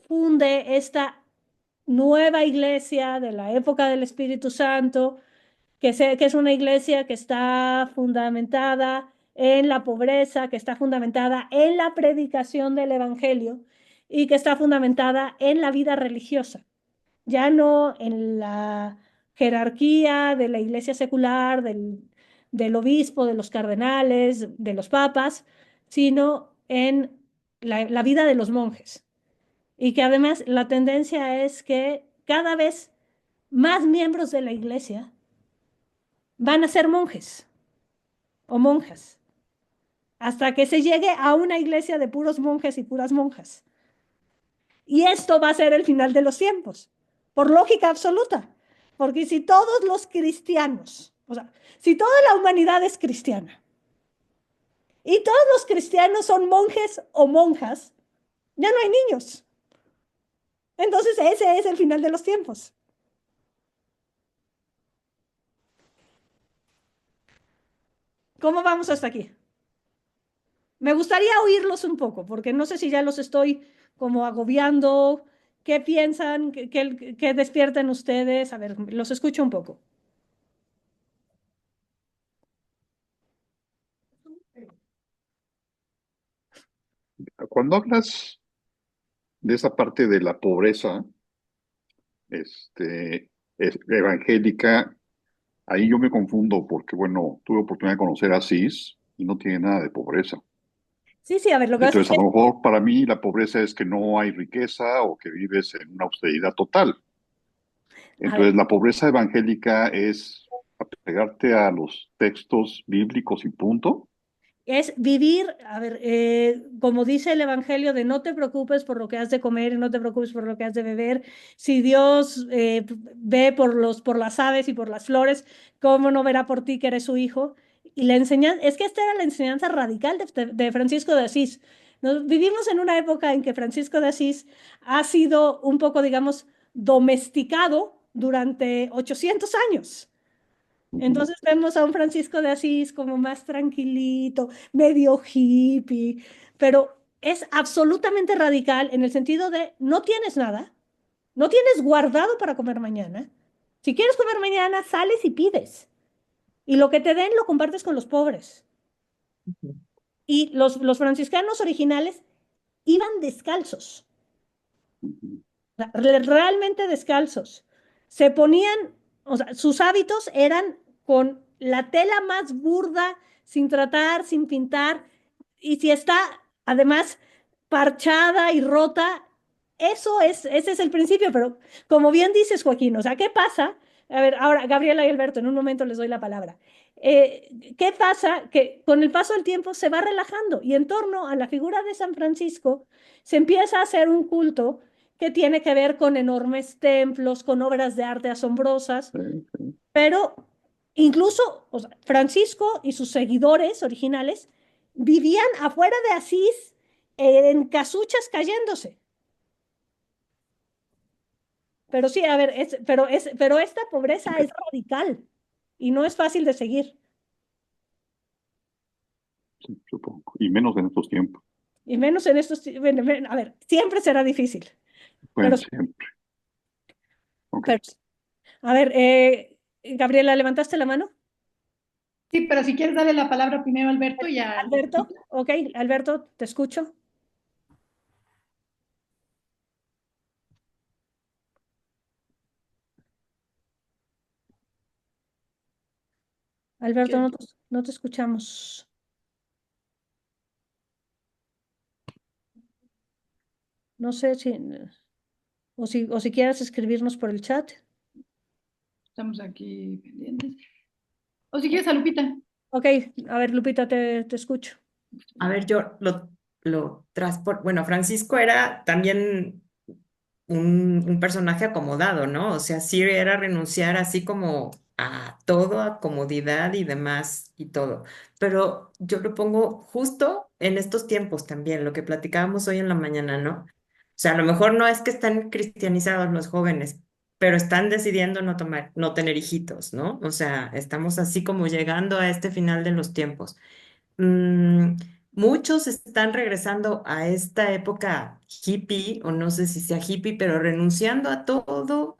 funde esta nueva iglesia de la época del Espíritu Santo, que es una iglesia que está fundamentada en la pobreza, que está fundamentada en la predicación del Evangelio y que está fundamentada en la vida religiosa, ya no en la jerarquía de la iglesia secular, del obispo, de los cardenales, de los papas, sino en la vida de los monjes. Y que además la tendencia es que cada vez más miembros de la iglesia van a ser monjes o monjas, hasta que se llegue a una iglesia de puros monjes y puras monjas. Y esto va a ser el final de los tiempos, por lógica absoluta. Porque si todos los cristianos, o sea, si toda la humanidad es cristiana y todos los cristianos son monjes o monjas, ya no hay niños. Entonces ese es el final de los tiempos. ¿Cómo vamos hasta aquí? Me gustaría oírlos un poco, porque no sé si ya los estoy como agobiando. ¿Qué piensan? ¿Qué despiertan ustedes? A ver, los escucho un poco. Cuando hablas de esa parte de la pobreza, evangélica, ahí yo me confundo porque, bueno, tuve oportunidad de conocer a Asís y no tiene nada de pobreza. Sí, sí, a ver, lo que pasa es Entonces, que a lo mejor para mí la pobreza es que no hay riqueza o que vives en una austeridad total. a ver, Entonces, la pobreza evangélica es apegarte a los textos bíblicos y punto. es vivir, a ver, como dice el Evangelio, de no te preocupes por lo que has de comer y no te preocupes por lo que has de beber. Si Dios ve por por las aves y por las flores, ¿cómo no verá por ti que eres su hijo? Y la enseñanza, es que esta era la enseñanza radical de Francisco de Asís. Vivimos en una época en que Francisco de Asís ha sido un poco, digamos, domesticado durante 800 años. Ujú. Entonces vemos a un Francisco de Asís como más tranquilito, medio hippie, pero es absolutamente radical en el sentido de no tienes nada, no tienes guardado para comer mañana. Si quieres comer mañana, sales y pides. Y lo que te den lo compartes con los pobres. Y los franciscanos originales iban descalzos. Sea, realmente descalzos. Se ponían, o sea, sus hábitos eran con la tela más burda, sin tratar, sin pintar, y si está además parchada y rota, ese es el principio, pero como bien dices, Joaquín, o sea, ¿qué pasa? A ver, ahora, Gabriela y Alberto, en un momento les doy la palabra. ¿Qué pasa? Que con el paso del tiempo se va relajando y en torno a la figura de San Francisco se empieza a hacer un culto que tiene que ver con enormes templos, con obras de arte asombrosas, Sí, sí. pero incluso o sea, Francisco y sus seguidores originales vivían afuera de Asís en casuchas cayéndose. Pero sí, a ver, pero esta pobreza es radical y no es fácil de seguir, Sí, supongo. Y menos en estos tiempos. y menos en estos, a ver, siempre será difícil, pero, Bueno, siempre. Ok. pero a ver, Gabriela, ¿levantaste la mano? Sí, pero si quieres darle la palabra primero a Alberto y a Alberto, Lupita. ok, Alberto, te escucho. Alberto, que- no te escuchamos. No sé si, o si quieras escribirnos por el chat. Estamos aquí pendientes. O si quieres a Lupita. Ok, a ver, Lupita, te escucho. A ver, yo lo transporto. Bueno, Francisco era también un personaje acomodado, ¿no? O sea, sí era renunciar así como a todo, a comodidad y demás y todo. Pero yo lo pongo justo en estos tiempos también, lo que platicábamos hoy en la mañana, ¿no? O sea, a lo mejor no es que están cristianizados los jóvenes, pero están decidiendo no tomar, no tener hijitos, ¿no? O sea, estamos así como llegando a este final de los tiempos. mm, Muchos están regresando a esta época hippie, o no sé si sea hippie, pero renunciando a todo,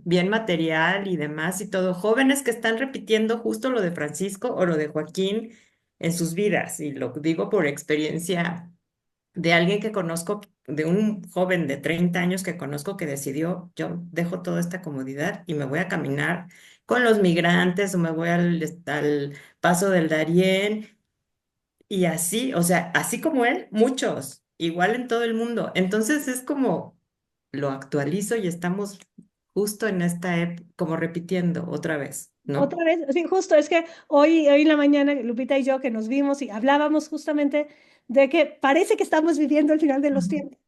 bien material y demás y todo. Jóvenes que están repitiendo justo lo de Francisco o lo de Joaquín en sus vidas. Y lo digo por experiencia de alguien que conozco, de un joven de 30 años que conozco que decidió, yo dejo toda esta comodidad y me voy a caminar con los migrantes o me voy al Paso del Darién y así, o sea, así como él, muchos, igual en todo el mundo. Entonces es como lo actualizo y estamos justo en esta como repitiendo otra vez, ¿no? Otra vez, sí, justo, es que hoy en la mañana, Lupita y yo, que nos vimos y hablábamos justamente de que parece que estamos viviendo el final de los Ujú. tiempos,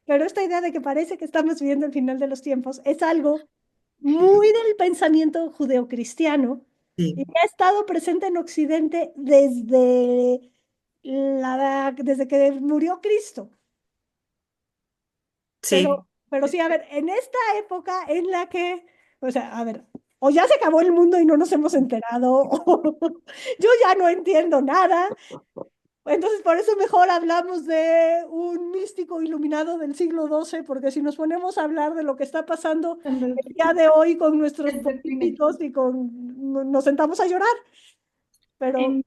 pero esta idea de que parece que estamos viviendo el final de los tiempos es algo muy del pensamiento judeocristiano y Sí, que ha estado presente en Occidente desde que murió Cristo. sí, Pero sí, a ver, en esta época en la que, o sea, a ver, o ya se acabó el mundo y no nos hemos enterado, o yo ya no entiendo nada. Entonces, por eso mejor hablamos de un místico iluminado del siglo XII, porque si nos ponemos a hablar de lo que está pasando el día de hoy con nuestros Es deprimente. políticos nos sentamos a llorar. Pero En-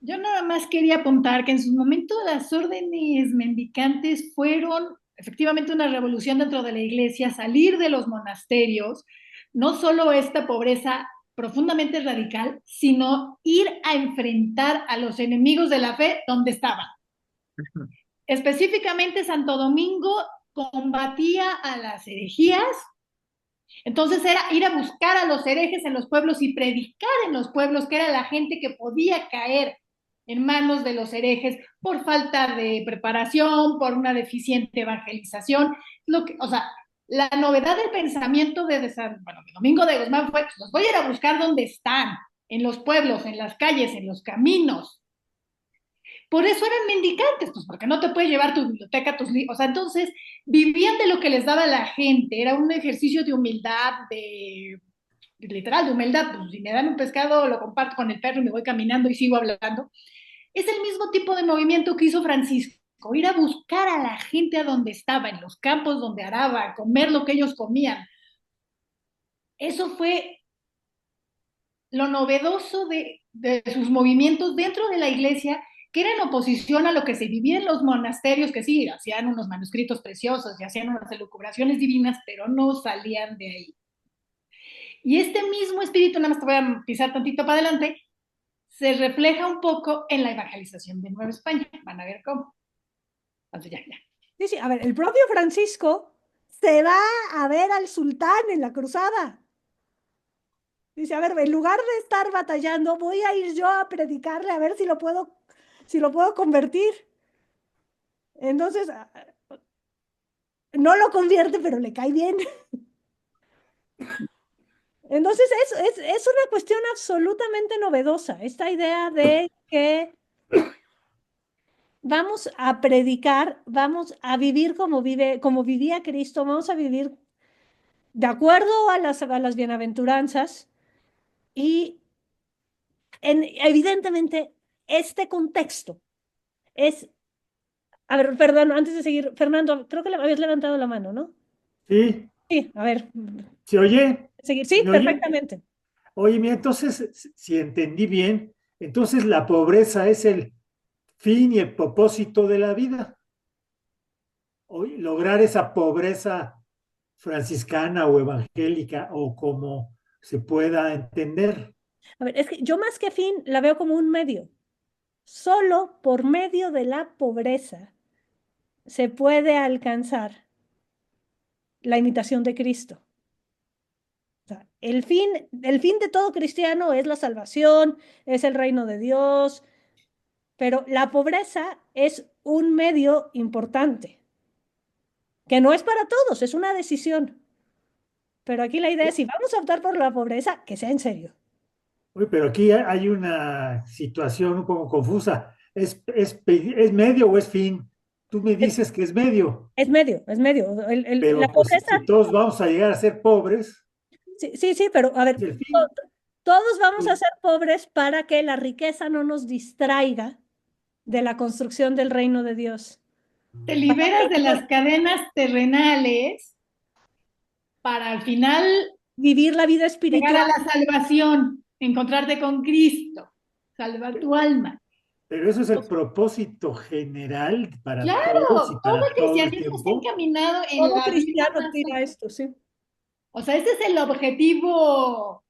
yo nada más quería apuntar que en su momento las órdenes mendicantes fueron efectivamente una revolución dentro de la iglesia, salir de los monasterios, no solo esta pobreza profundamente radical, sino ir a enfrentar a los enemigos de la fe donde estaban. Específicamente Santo Domingo combatía a las herejías, entonces era ir a buscar a los herejes en los pueblos y predicar en los pueblos, que era la gente que podía caer en manos de los herejes por falta de preparación, por una deficiente evangelización. O sea, la novedad del pensamiento de Domingo de Guzmán fue: los voy a ir a buscar donde están, en los pueblos, en las calles, en los caminos. Por eso eran mendicantes, pues porque no te puedes llevar tu biblioteca, tus libros. O sea, entonces vivían de lo que les daba la gente. Era un ejercicio de humildad, literal, de humildad. Pues si me dan un pescado, lo comparto con el perro y me voy caminando y sigo hablando. Es el mismo tipo de movimiento que hizo Francisco, ir a buscar a la gente a donde estaba, en los campos donde araba, comer lo que ellos comían. Eso fue lo novedoso de sus movimientos dentro de la iglesia, que era en oposición a lo que se vivía en los monasterios, que sí, hacían unos manuscritos preciosos y hacían unas elucubraciones divinas, pero no salían de ahí. Y este mismo espíritu, nada más te voy a pisar tantito para adelante, se refleja un poco en la evangelización de Nueva España. Van a ver cómo. Entonces, ya. Sí, sí, a ver, el propio Francisco se va a ver al sultán en la cruzada. Dice, a ver, en lugar de estar batallando, voy a ir yo a predicarle a ver si lo puedo convertir. Entonces, no lo convierte, pero le cae bien. Entonces, es una cuestión absolutamente novedosa, esta idea de que vamos a predicar, vamos a vivir como vivía Cristo, vamos a vivir de acuerdo a las bienaventuranzas y evidentemente este contexto es, a ver, perdón, antes de seguir, Fernando, creo que le habías levantado la mano, ¿no? Sí, Sí, a ver, ¿se oye? seguir, sí, ¿Me oye? perfectamente. Oye, mira, entonces, si entendí bien, entonces la pobreza es el fin y el propósito de la vida. Oye, lograr esa pobreza franciscana o evangélica o como se pueda entender. A ver, es que yo más que fin la veo como un medio. Solo por medio de la pobreza se puede alcanzar la imitación de Cristo. O sea, el fin de todo cristiano es la salvación, es el reino de Dios, pero la pobreza es un medio importante, que no es para todos, es una decisión. Pero aquí la idea es, si vamos a optar por la pobreza, que sea en serio. Oye, pero aquí hay una situación un poco confusa. ¿Es medio o es fin? Tú me Es, dices que es medio, es medio, es medio. La pero pues pobreza, si todos vamos a llegar a ser pobres, sí, sí, sí, pero a es ver, el fin. todos vamos a Pues, ser pobres para que la riqueza no nos distraiga de la construcción del reino de Dios. Te liberas de las cadenas terrenales para al final Vivir la vida llegar espiritual. a la salvación, encontrarte con Cristo, salvar tu alma. pero eso es el propósito general para todos y Claro, todo para el todo el cristianismo está tiempo. encaminado en Todo la vida cristiano más tira allá. esto, sí. O sea, ese es el objetivo,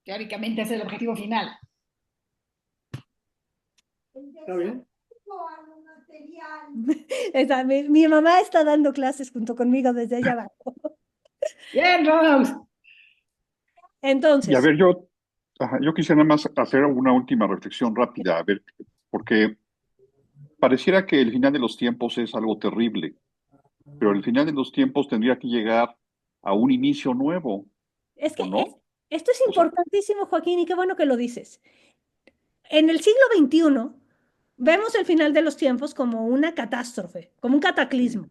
teóricamente es el objetivo final. ¿Está bien? Mi mamá está dando clases junto conmigo desde allá abajo. Bien, Rose. Y a Entonces, ver, yo quisiera nada más hacer una última reflexión rápida, a ver, porque pareciera que el final de los tiempos es algo terrible, pero el final de los tiempos tendría que llegar a un inicio nuevo, es que ¿o no? esto es O sea, importantísimo, Joaquín, y qué bueno que lo dices. En el siglo XXI vemos el final de los tiempos como una catástrofe, como un cataclismo,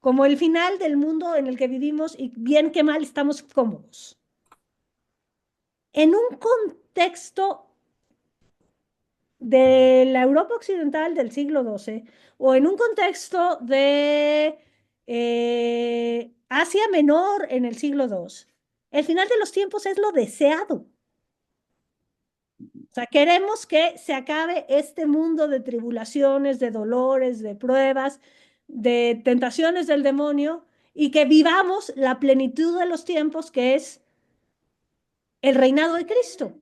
como el final del mundo en el que vivimos y bien que mal estamos cómodos. En un contexto de la Europa occidental del siglo XII o en un contexto de Asia Menor en el siglo II, el final de los tiempos es lo deseado. O sea, queremos que se acabe este mundo de tribulaciones, de dolores, de pruebas, de tentaciones del demonio y que vivamos la plenitud de los tiempos, que es el reinado de Cristo.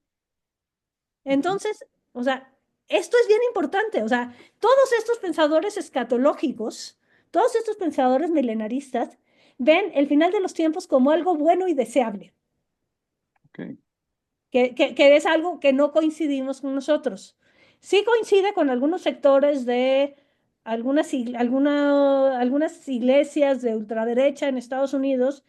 Entonces, o sea, esto es bien importante. O sea, todos estos pensadores escatológicos, todos estos pensadores milenaristas, ven el final de los tiempos como algo bueno y deseable, Ok. que es algo que no coincidimos con nosotros. Sí coincide con algunos sectores de algunas iglesias de ultraderecha en Estados Unidos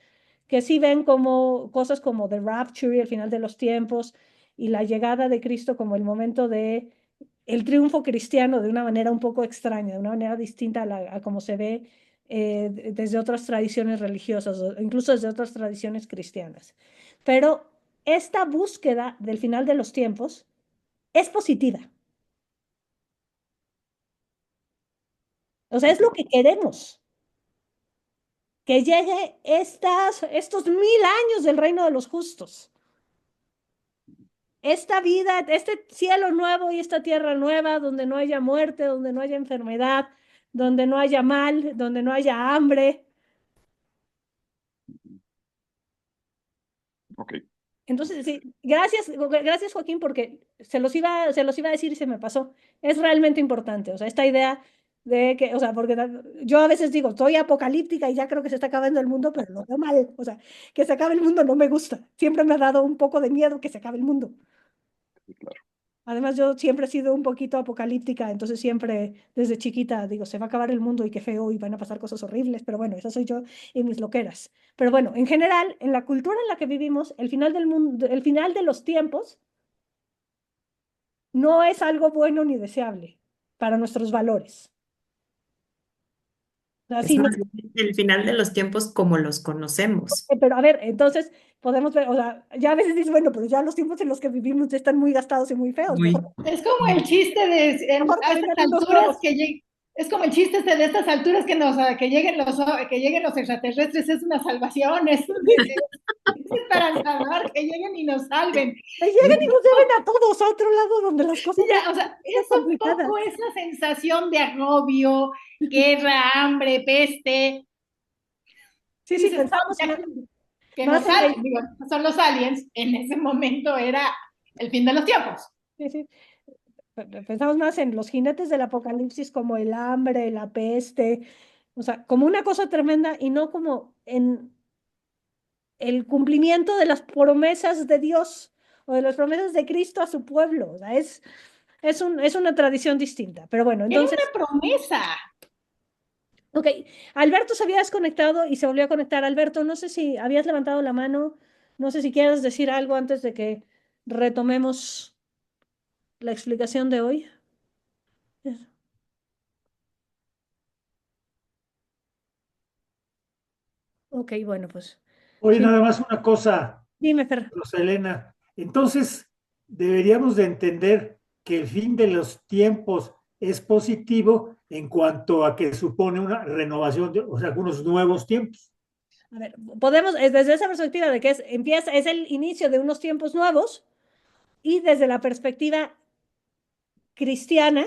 que sí ven como cosas como the rapture y el final de los tiempos y la llegada de Cristo como el momento de el triunfo cristiano de una manera un poco extraña, de una manera distinta a como se ve desde otras tradiciones religiosas, o incluso desde otras tradiciones cristianas. Pero esta búsqueda del final de los tiempos es positiva. O sea, es lo que queremos, que llegue estos 1000 años del reino de los justos. Esta vida, este cielo nuevo y esta tierra nueva, donde no haya muerte, donde no haya enfermedad, donde no haya mal, donde no haya hambre. Ok. Entonces, sí, gracias Joaquín, porque se los iba a decir y se me pasó. Es realmente importante, o sea, esta idea de que, o sea, porque yo a veces digo, estoy apocalíptica y ya creo que se está acabando el mundo, pero lo veo mal, o sea, que se acabe el mundo no me gusta. Siempre me ha dado un poco de miedo que se acabe el mundo. Sí, claro. Además, yo siempre he sido un poquito apocalíptica, entonces siempre desde chiquita digo, se va a acabar el mundo y qué feo y van a pasar cosas horribles, pero bueno, esa soy yo y mis loqueras. Pero bueno, en general, en la cultura en la que vivimos, el final del mundo, el final de los tiempos no es algo bueno ni deseable para nuestros valores. O sea, Es sí, más bien el final de los tiempos como los conocemos. pero a ver, entonces podemos ver, o sea, ya a veces dices, bueno, pero ya los tiempos en los que vivimos ya están muy gastados y muy feos, Muy, mejor, Es como el chiste de mejor a que estas vengan unos alturas nuevos. es como el chiste de estas alturas que lleguen los extraterrestres es una salvación, es para salvar, que lleguen y nos salven. Que lleguen y nos lleven a todos a otro lado donde las cosas no Ya, o sea, están es un complicadas. poco esa sensación de agobio, guerra, hambre, peste. Sí, Y sí, dices, pensamos ya más, que más nos en salven, digo, son los aliens, en ese momento era el fin de los tiempos. sí, sí, pensamos más en los jinetes del apocalipsis como el hambre, la peste, o sea, como una cosa tremenda y no como en el cumplimiento de las promesas de Dios o de las promesas de Cristo a su pueblo. O sea, es una tradición distinta. Pero bueno, Era entonces, una promesa. ok, Alberto se había desconectado y se volvió a conectar. Alberto, no sé si habías levantado la mano, no sé si quieres decir algo antes de que retomemos la explicación de hoy. Ok, bueno, pues. Oye, Sí, nada más una cosa, dime, Fer. Rosalena. Entonces, deberíamos de entender que el fin de los tiempos es positivo en cuanto a que supone una renovación, o sea, algunos nuevos tiempos. A ver, podemos, desde esa perspectiva de que es el inicio de unos tiempos nuevos y desde la perspectiva cristiana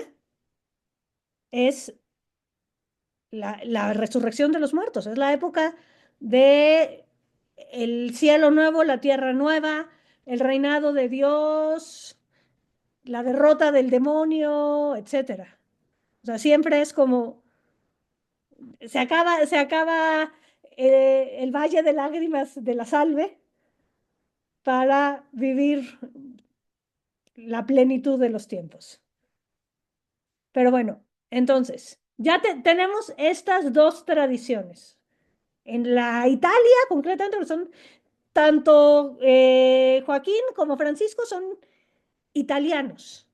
es la resurrección de los muertos, es la época de el cielo nuevo, la tierra nueva, el reinado de Dios, la derrota del demonio, etcétera. O sea, siempre es como se acaba el valle de lágrimas de la salve para vivir la plenitud de los tiempos. Pero bueno, entonces, ya tenemos estas dos tradiciones. En la Italia, concretamente, porque son tanto Joaquín como Francisco son italianos.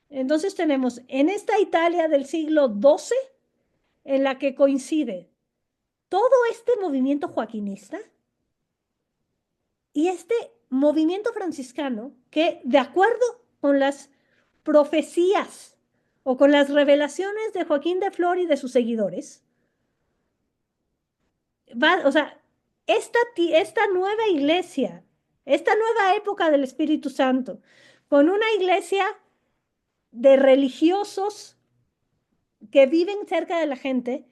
Entonces tenemos en esta Italia del siglo XII, en la que coincide todo este movimiento joaquinista y este movimiento franciscano que, de acuerdo con las profecías o con las revelaciones de Joaquín de Flor y de sus seguidores, o sea, esta nueva iglesia, esta nueva época del Espíritu Santo, con una iglesia de religiosos que viven cerca de la gente,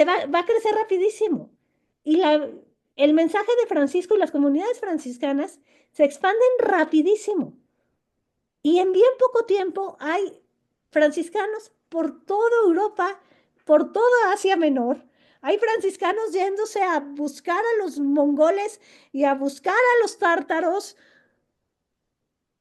va a crecer rapidísimo. y el mensaje de Francisco y las comunidades franciscanas se expanden rapidísimo. Y en bien poco tiempo hay franciscanos por toda Europa, por toda Asia Menor. Hay franciscanos yéndose a buscar a los mongoles y a buscar a los tártaros,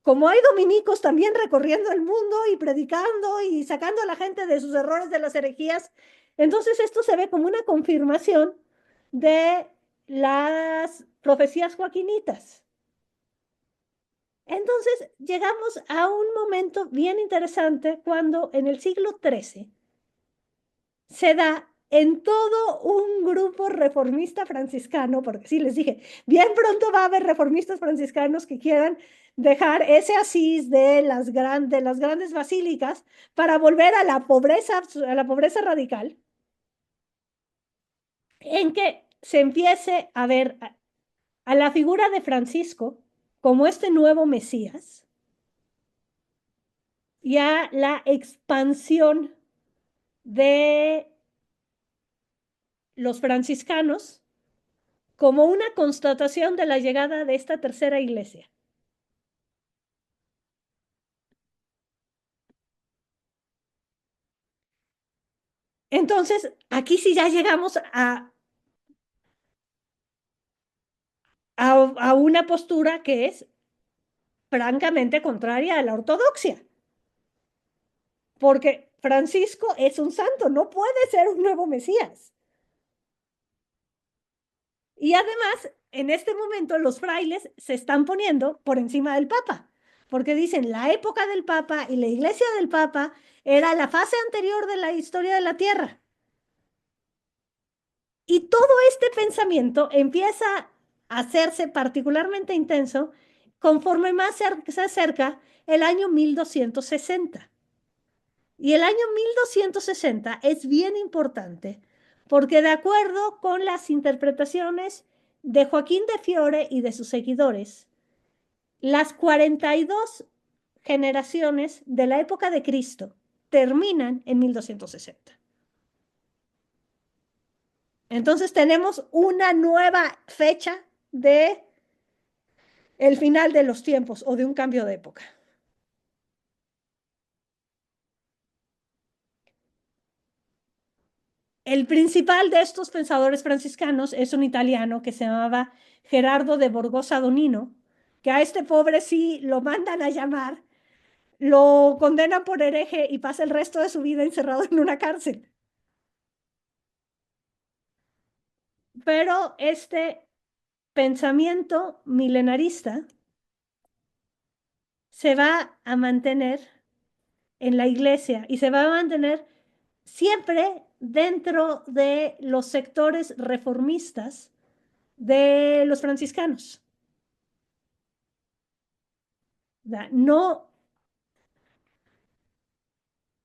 como hay dominicos también recorriendo el mundo y predicando y sacando a la gente de sus errores de las herejías. Entonces esto se ve como una confirmación de las profecías joaquinitas. Entonces llegamos a un momento bien interesante cuando en el siglo XIII se da en todo un grupo reformista franciscano, porque sí les dije, bien pronto va a haber reformistas franciscanos que quieran dejar ese asís de las grandes basílicas para volver a la pobreza radical, en que se empiece a ver a la figura de Francisco como este nuevo Mesías y a la expansión de los franciscanos como una constatación de la llegada de esta tercera iglesia. Entonces, aquí sí ya llegamos a una postura que es francamente contraria a la ortodoxia, porque Francisco es un santo, no puede ser un nuevo Mesías. Y además, en este momento los frailes se están poniendo por encima del Papa, porque dicen la época del Papa y la iglesia del Papa era la fase anterior de la historia de la Tierra. Y todo este pensamiento empieza a hacerse particularmente intenso conforme más se acerca el año 1260. Y el año 1260 es bien importante porque de acuerdo con las interpretaciones de Joaquín de Fiore y de sus seguidores, las 42 generaciones de la época de Cristo terminan en 1260. Entonces tenemos una nueva fecha de el final de los tiempos o de un cambio de época. El principal de estos pensadores franciscanos es un italiano que se llamaba Gerardo de Borgosa Donino, que a este pobre sí lo mandan a llamar, lo condenan por hereje y pasa el resto de su vida encerrado en una cárcel. Pero este pensamiento milenarista se va a mantener en la iglesia y se va a mantener siempre dentro de los sectores reformistas de los franciscanos. No,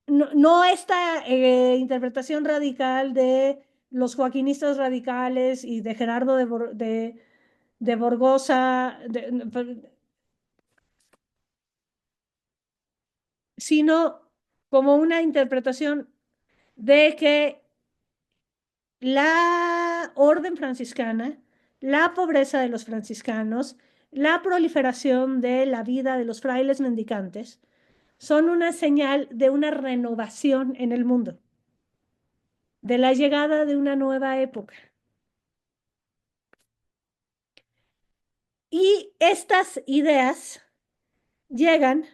no esta interpretación radical de los joaquinistas radicales y de Gerardo de Borgosa, sino como una interpretación de que la orden franciscana, la pobreza de los franciscanos, la proliferación de la vida de los frailes mendicantes, son una señal de una renovación en el mundo, de la llegada de una nueva época. Y estas ideas llegan,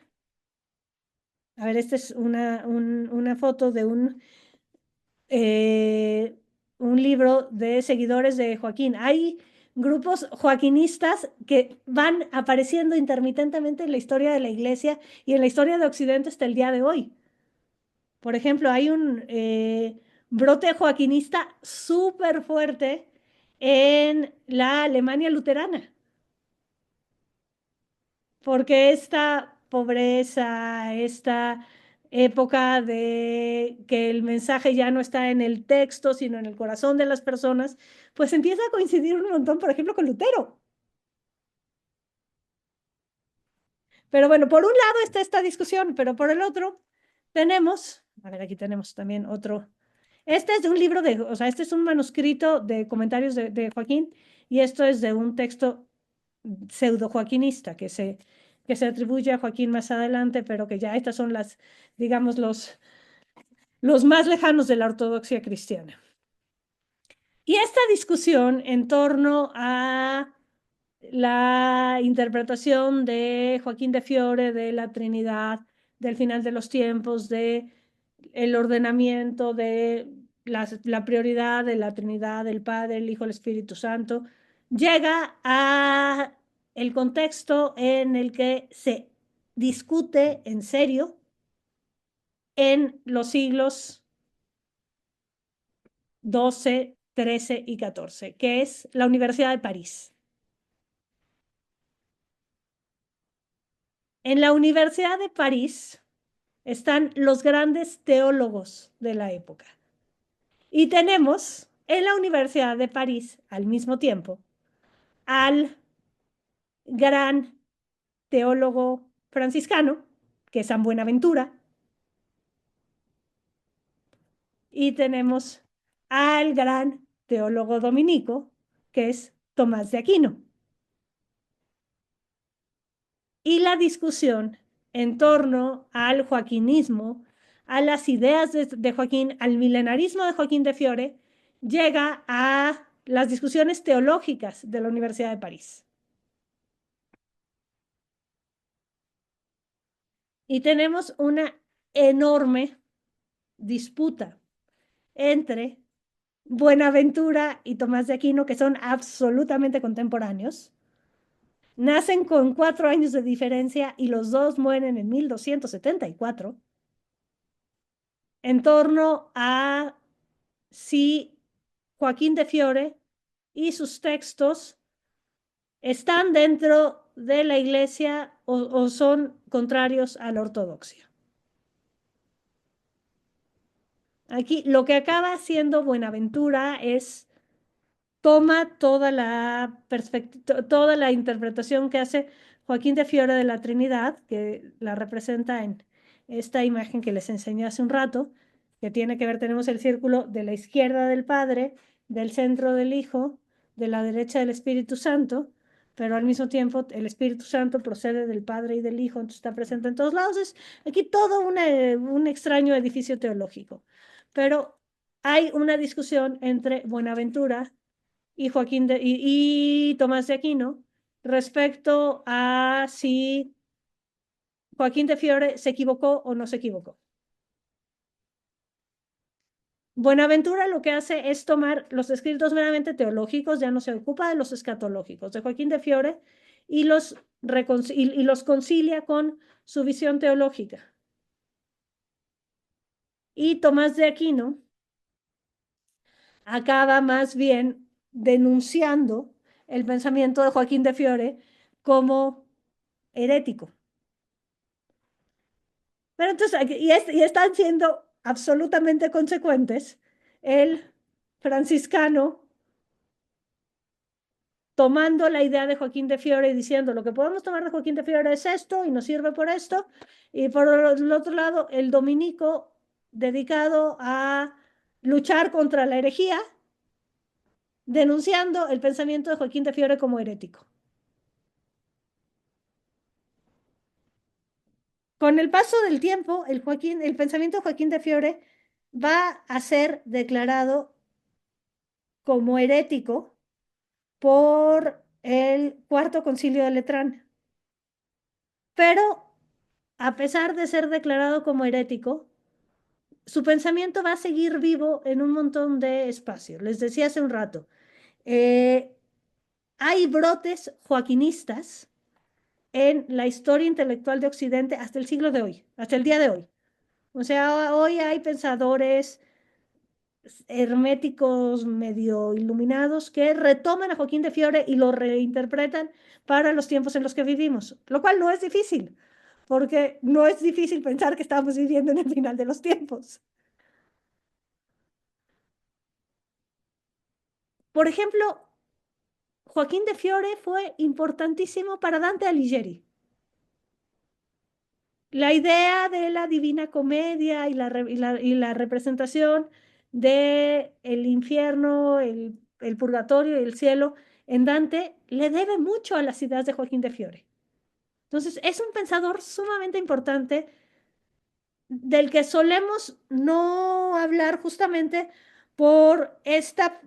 a ver, esta es una foto de un libro de seguidores de Joaquín. Hay grupos joaquinistas que van apareciendo intermitentemente en la historia de la iglesia y en la historia de Occidente hasta el día de hoy. Por ejemplo, hay un brote joaquinista súper fuerte en la Alemania luterana, porque esta pobreza, esta época de que el mensaje ya no está en el texto, sino en el corazón de las personas, pues empieza a coincidir un montón, por ejemplo, con Lutero. Pero bueno, por un lado está esta discusión, pero por el otro tenemos, a ver, aquí tenemos también otro Este es de un libro o sea, este es un manuscrito de comentarios de Joaquín, y esto es de un texto pseudo joaquinista que se atribuye a Joaquín más adelante, pero que ya estas son digamos, los más lejanos de la ortodoxia cristiana. Y esta discusión en torno a la interpretación de Joaquín de Fiore de la Trinidad, del final de los tiempos, de el ordenamiento de la prioridad de la Trinidad, del Padre, el Hijo, el Espíritu Santo, llega a el contexto en el que se discute en serio en los siglos XII, XIII y XIV, que es la Universidad de París. En la Universidad de París están los grandes teólogos de la época. Y tenemos en la Universidad de París, al mismo tiempo, al gran teólogo franciscano, que es San Buenaventura, y tenemos al gran teólogo dominico, que es Tomás de Aquino. Y la discusión en torno al joaquinismo, a las ideas de Joaquín, al milenarismo de Joaquín de Fiore, llega a las discusiones teológicas de la Universidad de París. Y tenemos una enorme disputa entre Buenaventura y Tomás de Aquino, que son absolutamente contemporáneos. Nacen con 4 años de diferencia y los dos mueren en 1274, en torno a si Joaquín de Fiore y sus textos están dentro de la Iglesia o son contrarios a la ortodoxia. Aquí lo que acaba haciendo Buenaventura es toma toda toda la interpretación que hace Joaquín de Fiore de la Trinidad, que la representa en esta imagen que les enseñé hace un rato, que tiene que ver, tenemos el círculo de la izquierda del Padre, del centro del Hijo, de la derecha del Espíritu Santo, pero al mismo tiempo el Espíritu Santo procede del Padre y del Hijo, entonces está presente en todos lados. Es aquí todo un extraño edificio teológico, pero hay una discusión entre Buenaventura y y Tomás de Aquino respecto a si Joaquín de Fiore se equivocó o no se equivocó. Buenaventura lo que hace es tomar los escritos meramente teológicos, ya no se ocupa de los escatológicos de Joaquín de Fiore y los concilia con su visión teológica. Y Tomás de Aquino acaba más bien denunciando el pensamiento de Joaquín de Fiore como herético. Pero entonces, y están siendo absolutamente consecuentes el franciscano tomando la idea de Joaquín de Fiore y diciendo lo que podemos tomar de Joaquín de Fiore es esto y nos sirve por esto, y por el otro lado el dominico dedicado a luchar contra la herejía, denunciando el pensamiento de Joaquín de Fiore como herético. Con el paso del tiempo, el pensamiento de Joaquín de Fiore va a ser declarado como herético por el Cuarto Concilio de Letrán. Pero, a pesar de ser declarado como herético, su pensamiento va a seguir vivo en un montón de espacios. Les decía hace un rato, hay brotes joaquinistas en la historia intelectual de Occidente hasta el siglo de hoy, hasta el día de hoy. O sea, hoy hay pensadores herméticos medio iluminados que retoman a Joaquín de Fiore y lo reinterpretan para los tiempos en los que vivimos, lo cual no es difícil, porque no es difícil pensar que estamos viviendo en el final de los tiempos. Por ejemplo, Joaquín de Fiore fue importantísimo para Dante Alighieri. La idea de la Divina Comedia y la representación de el infierno, el purgatorio y el cielo en Dante le debe mucho a las ideas de Joaquín de Fiore. Entonces, es un pensador sumamente importante del que solemos no hablar justamente por este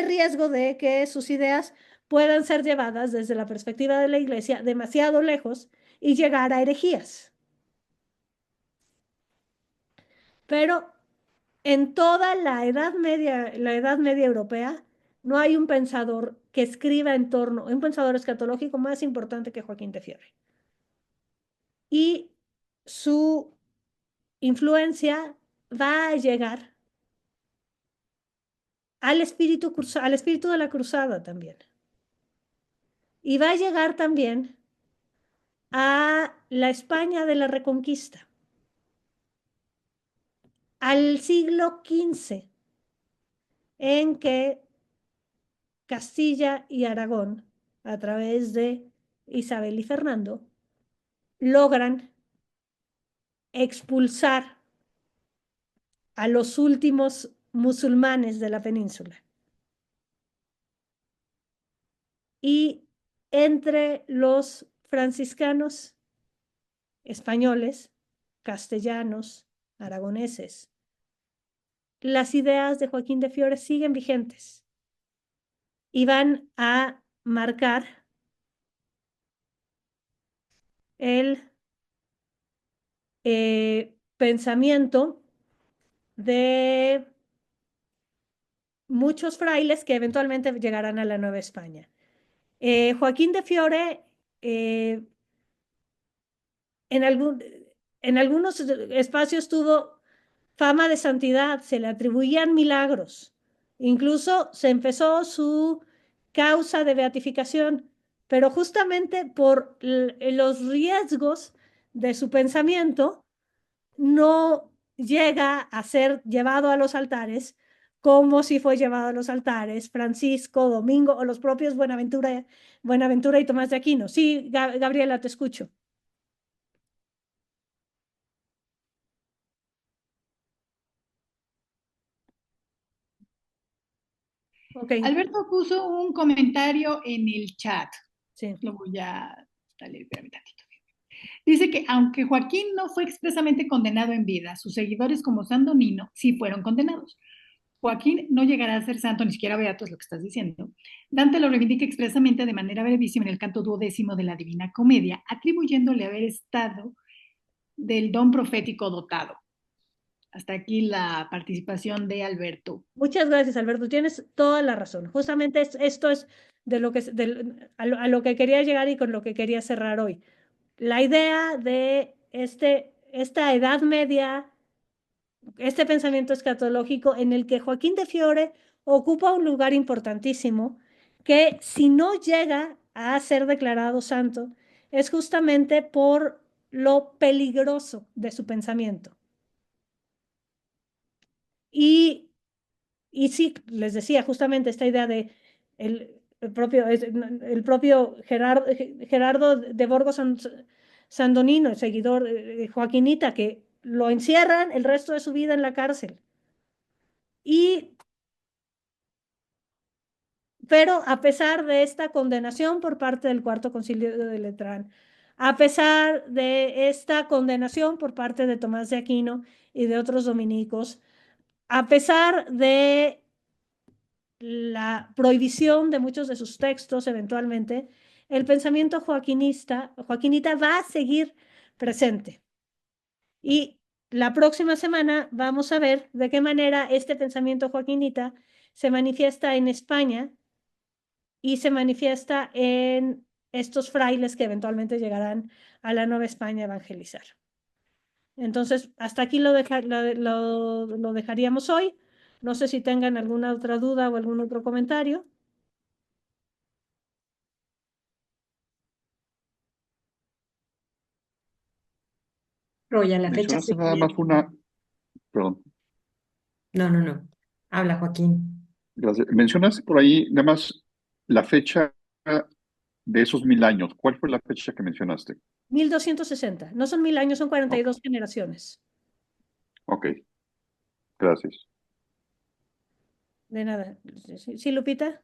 riesgo de que sus ideas puedan ser llevadas desde la perspectiva de la Iglesia demasiado lejos y llegar a herejías. Pero en toda la Edad Media europea, no hay un pensador que escriba en torno, un pensador escatológico más importante que Joaquín de Fiore. Y su influencia va a llegar al espíritu de la cruzada también. Y va a llegar también a la España de la Reconquista, al siglo XV, en que Castilla y Aragón, a través de Isabel y Fernando, logran expulsar a los últimos musulmanes de la península. Y entre los franciscanos españoles, castellanos, aragoneses, las ideas de Joaquín de Fiore siguen vigentes y van a marcar el pensamiento de muchos frailes que eventualmente llegarán a la Nueva España. Joaquín de Fiore en, en algunos espacios tuvo fama de santidad, se le atribuían milagros. Incluso se empezó su causa de beatificación, pero justamente por los riesgos de su pensamiento, no llega a ser llevado a los altares como si fue llevado a los altares Francisco, Domingo o los propios Buenaventura y Tomás de Aquino. Sí, Gabriela, te escucho. Okay. Alberto puso un comentario en el chat. Sí. Lo voy a dale, espérame tantito. Dice que aunque Joaquín no fue expresamente condenado en vida, sus seguidores como San Donino sí fueron condenados. Joaquín no llegará a ser santo, ni siquiera beato, es lo que estás diciendo. Dante lo reivindica expresamente de manera brevísima en el canto 12º de la Divina Comedia, atribuyéndole haber estado del don profético dotado. Hasta aquí la participación de Alberto. Muchas gracias, Alberto. Tienes toda la razón. Justamente esto es de lo que, a lo que quería llegar y con lo que quería cerrar hoy. La idea de esta Edad Media, este pensamiento escatológico en el que Joaquín de Fiore ocupa un lugar importantísimo, que si no llega a ser declarado santo, es justamente por lo peligroso de su pensamiento. Y sí, les decía justamente esta idea de el propio Gerardo de Borgo Sandonino, el seguidor de Joaquinita, que lo encierran el resto de su vida en la cárcel. Pero a pesar de esta condenación por parte del Cuarto Concilio de Letrán, a pesar de esta condenación por parte de Tomás de Aquino y de otros dominicos, a pesar de la prohibición de muchos de sus textos eventualmente, el pensamiento joaquinita va a seguir presente. Y la próxima semana vamos a ver de qué manera este pensamiento joaquinita se manifiesta en España y se manifiesta en estos frailes que eventualmente llegarán a la Nueva España a evangelizar. Entonces, hasta aquí lo dejaríamos hoy. No sé si tengan alguna otra duda o algún otro comentario. Roya, la fecha Mencionaste se nada más perdón, No. Habla, Joaquín. gracias. Mencionaste por ahí nada más la fecha de esos 1000 años. ¿Cuál fue la fecha que mencionaste? 1260. No son 1000 años, son Ok, 42 generaciones. ok, gracias. De nada. ¿Sí, Lupita?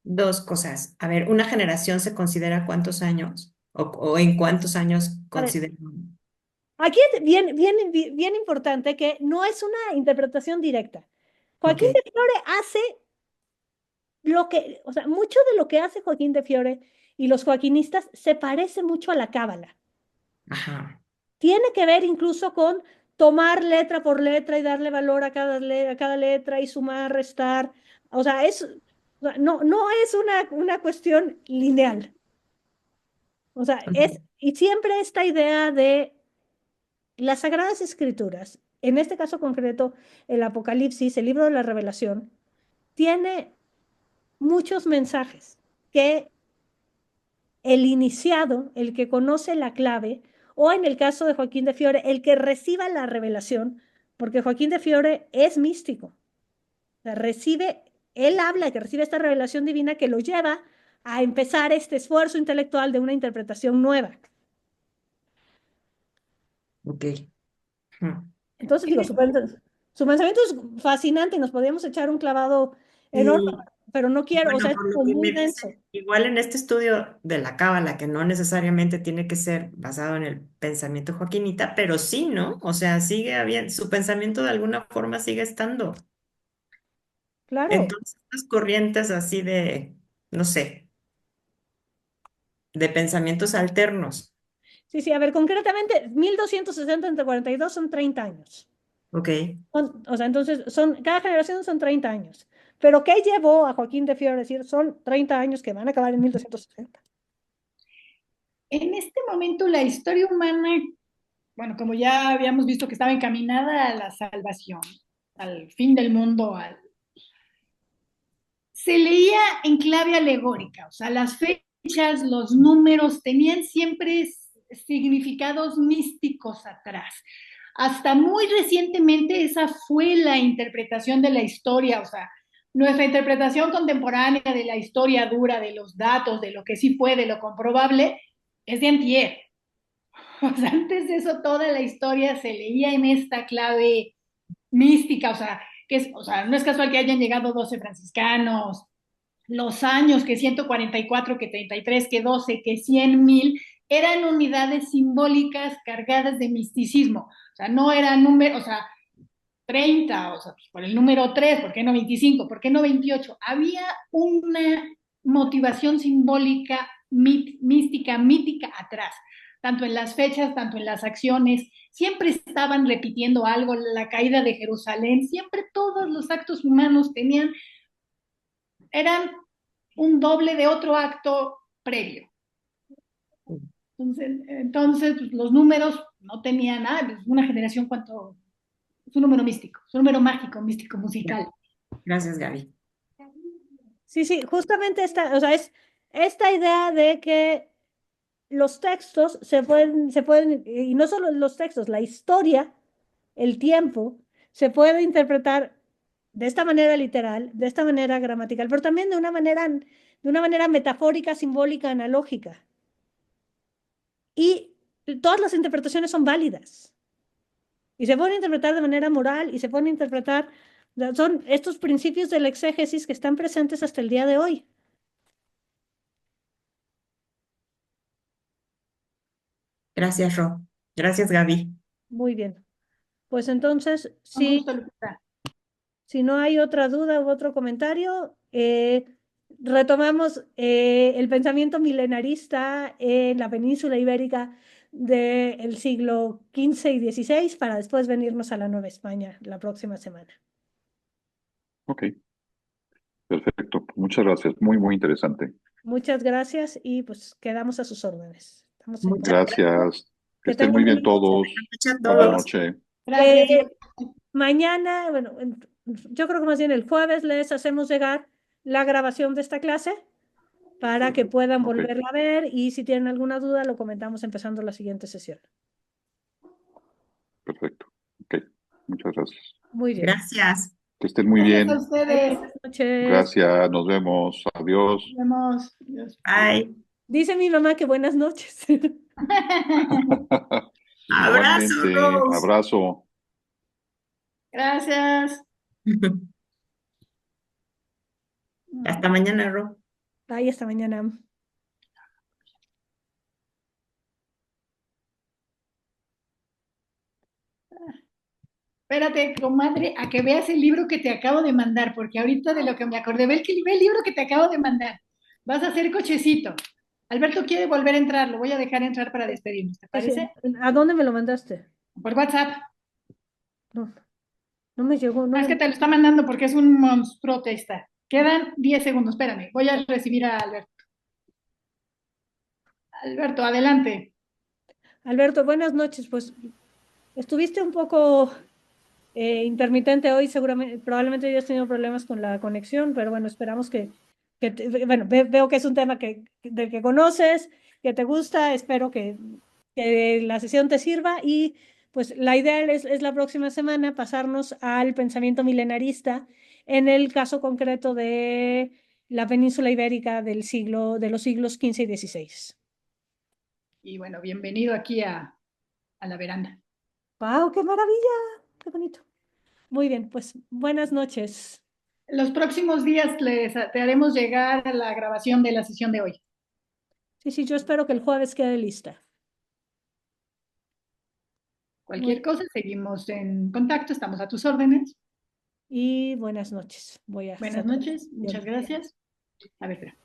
Dos cosas. A ver, ¿una generación se considera cuántos años? ¿O en cuántos años A ver, consideran? aquí es bien importante que no es una interpretación directa. Ok, Joaquín de Fiore hace lo que, o sea, mucho de lo que hace Joaquín de Fiore y los joaquinistas se parece mucho a la cábala. ajá, Tiene que ver incluso con tomar letra por letra y darle valor a cada letra y sumar, restar. O sea, no es una cuestión lineal. O sea, y siempre esta idea de las Sagradas Escrituras, en este caso concreto, el Apocalipsis, el libro de la Revelación, tiene muchos mensajes que el iniciado, el que conoce la clave, o en el caso de Joaquín de Fiore, el que reciba la revelación, porque Joaquín de Fiore es místico, o sea, él habla que recibe esta revelación divina que lo lleva a empezar este esfuerzo intelectual de una interpretación nueva. ok. Ujú. Entonces, digo, su pensamiento es fascinante y nos podríamos echar un clavado enorme, Y pero no quiero, o sea, bueno, es por lo como que muy me denso. dice, igual en este estudio de la cábala, que no necesariamente tiene que ser basado en el pensamiento joaquinita, pero sí, ¿no? O sea, sigue habiendo, su pensamiento de alguna forma sigue estando. Claro. Entonces, estas corrientes así de, no sé, de pensamientos alternos. Sí, sí, a ver, concretamente, 1260 entre 42 son 30 años. Ok. O sea, entonces, cada generación son 30 años. Pero ¿qué llevó a Joaquín de Fiore a decir son 30 años que van a acabar en 1260? En este momento la historia humana, bueno, como ya habíamos visto que estaba encaminada a la salvación, al fin del mundo, se leía en clave alegórica, o sea, las fechas, los números tenían siempre significados místicos atrás. Hasta muy recientemente esa fue la interpretación de la historia, o sea, nuestra interpretación contemporánea de la historia dura, de los datos, de lo que sí fue, de lo comprobable, es de antier. O sea, antes de eso toda la historia se leía en esta clave mística, o sea, o sea, no es casual que hayan llegado 12 franciscanos, los años, que 144, que 33, que 12, que 100,000, eran unidades simbólicas cargadas de misticismo. O sea, no eran números, o sea, 30, o sea, pues por el número 3, ¿por qué no 25? ¿Por qué no 28? Había una motivación simbólica, mística, mítica atrás, tanto en las fechas, tanto en las acciones. Siempre estaban repitiendo algo, la caída de Jerusalén, siempre todos los actos humanos eran un doble de otro acto previo. Entonces pues, los números no tenían nada, pues, una generación cuanto, es un número místico, es un número mágico, místico, musical. Gracias, Gaby. Sí, sí, justamente o sea, es esta idea de que los textos y no solo los textos, la historia, el tiempo, se puede interpretar de esta manera literal, de esta manera gramatical, pero también de una manera metafórica, simbólica, analógica. Y todas las interpretaciones son válidas. Y se pueden interpretar de manera moral y se pueden interpretar, son estos principios de la exégesis que están presentes hasta el día de hoy. Gracias, Ro. Gracias, Gaby. Muy bien. Pues entonces, Un gusto, Lupita. si no hay otra duda u otro comentario, retomamos el pensamiento milenarista en la península ibérica del siglo XV y XVI para después venirnos a la Nueva España la próxima semana. Ok, perfecto. Muchas gracias. Muy, muy interesante. Muchas gracias y pues quedamos a sus órdenes. Estamos en Muchas contacto. gracias. Gracias. Que Que estén tengan muy buena bien noche. todos. Buenas noches a Buenas todos. noches. Gracias. Mañana, bueno, yo creo que más bien el jueves les hacemos llegar la grabación de esta clase para que puedan Ok, volverla a ver y si tienen alguna duda lo comentamos empezando la siguiente sesión. perfecto. Ok, muchas gracias. Muy bien. Gracias. Que estén muy Gracias a bien. ustedes. Buenas noches. Gracias. Nos vemos. Adiós. Nos vemos. Adiós. Bye. Dice mi mamá que buenas noches. Abrazo, Igualmente. Rose. Abrazo. Gracias. Hasta mañana, Ro. Bye, hasta mañana. Espérate, comadre, a que veas el libro que te acabo de mandar, porque ahorita de lo que me acordé, ve el libro que te acabo de mandar. Vas a hacer cochecito. Alberto quiere volver a entrar, lo voy a dejar entrar para despedirnos, ¿te parece? ¿A dónde me lo mandaste? Por WhatsApp. No, no me llegó. No Es que me... te lo está mandando porque es un monstruo está. Quedan 10 segundos, espérame, voy a recibir a Alberto. Alberto, adelante. Alberto, buenas noches. Pues estuviste un poco intermitente hoy, seguramente, probablemente hayas tenido problemas con la conexión, pero bueno, esperamos bueno, veo que es un tema del que conoces, que te gusta, espero que la sesión te sirva y pues la idea es la próxima semana pasarnos al pensamiento milenarista en el caso concreto de la península ibérica de los siglos XV y XVI. Y bueno, bienvenido aquí a la veranda. ¡Wow! ¡Qué maravilla! ¡Qué bonito! Muy bien, pues buenas noches. Los próximos días te haremos llegar a la grabación de la sesión de hoy. Sí, sí, yo espero que el jueves quede lista. Cualquier cosa, seguimos en contacto, estamos a tus órdenes. Y buenas noches. Voy a Buenas cerrar. noches, muchas gracias. A ver, espera.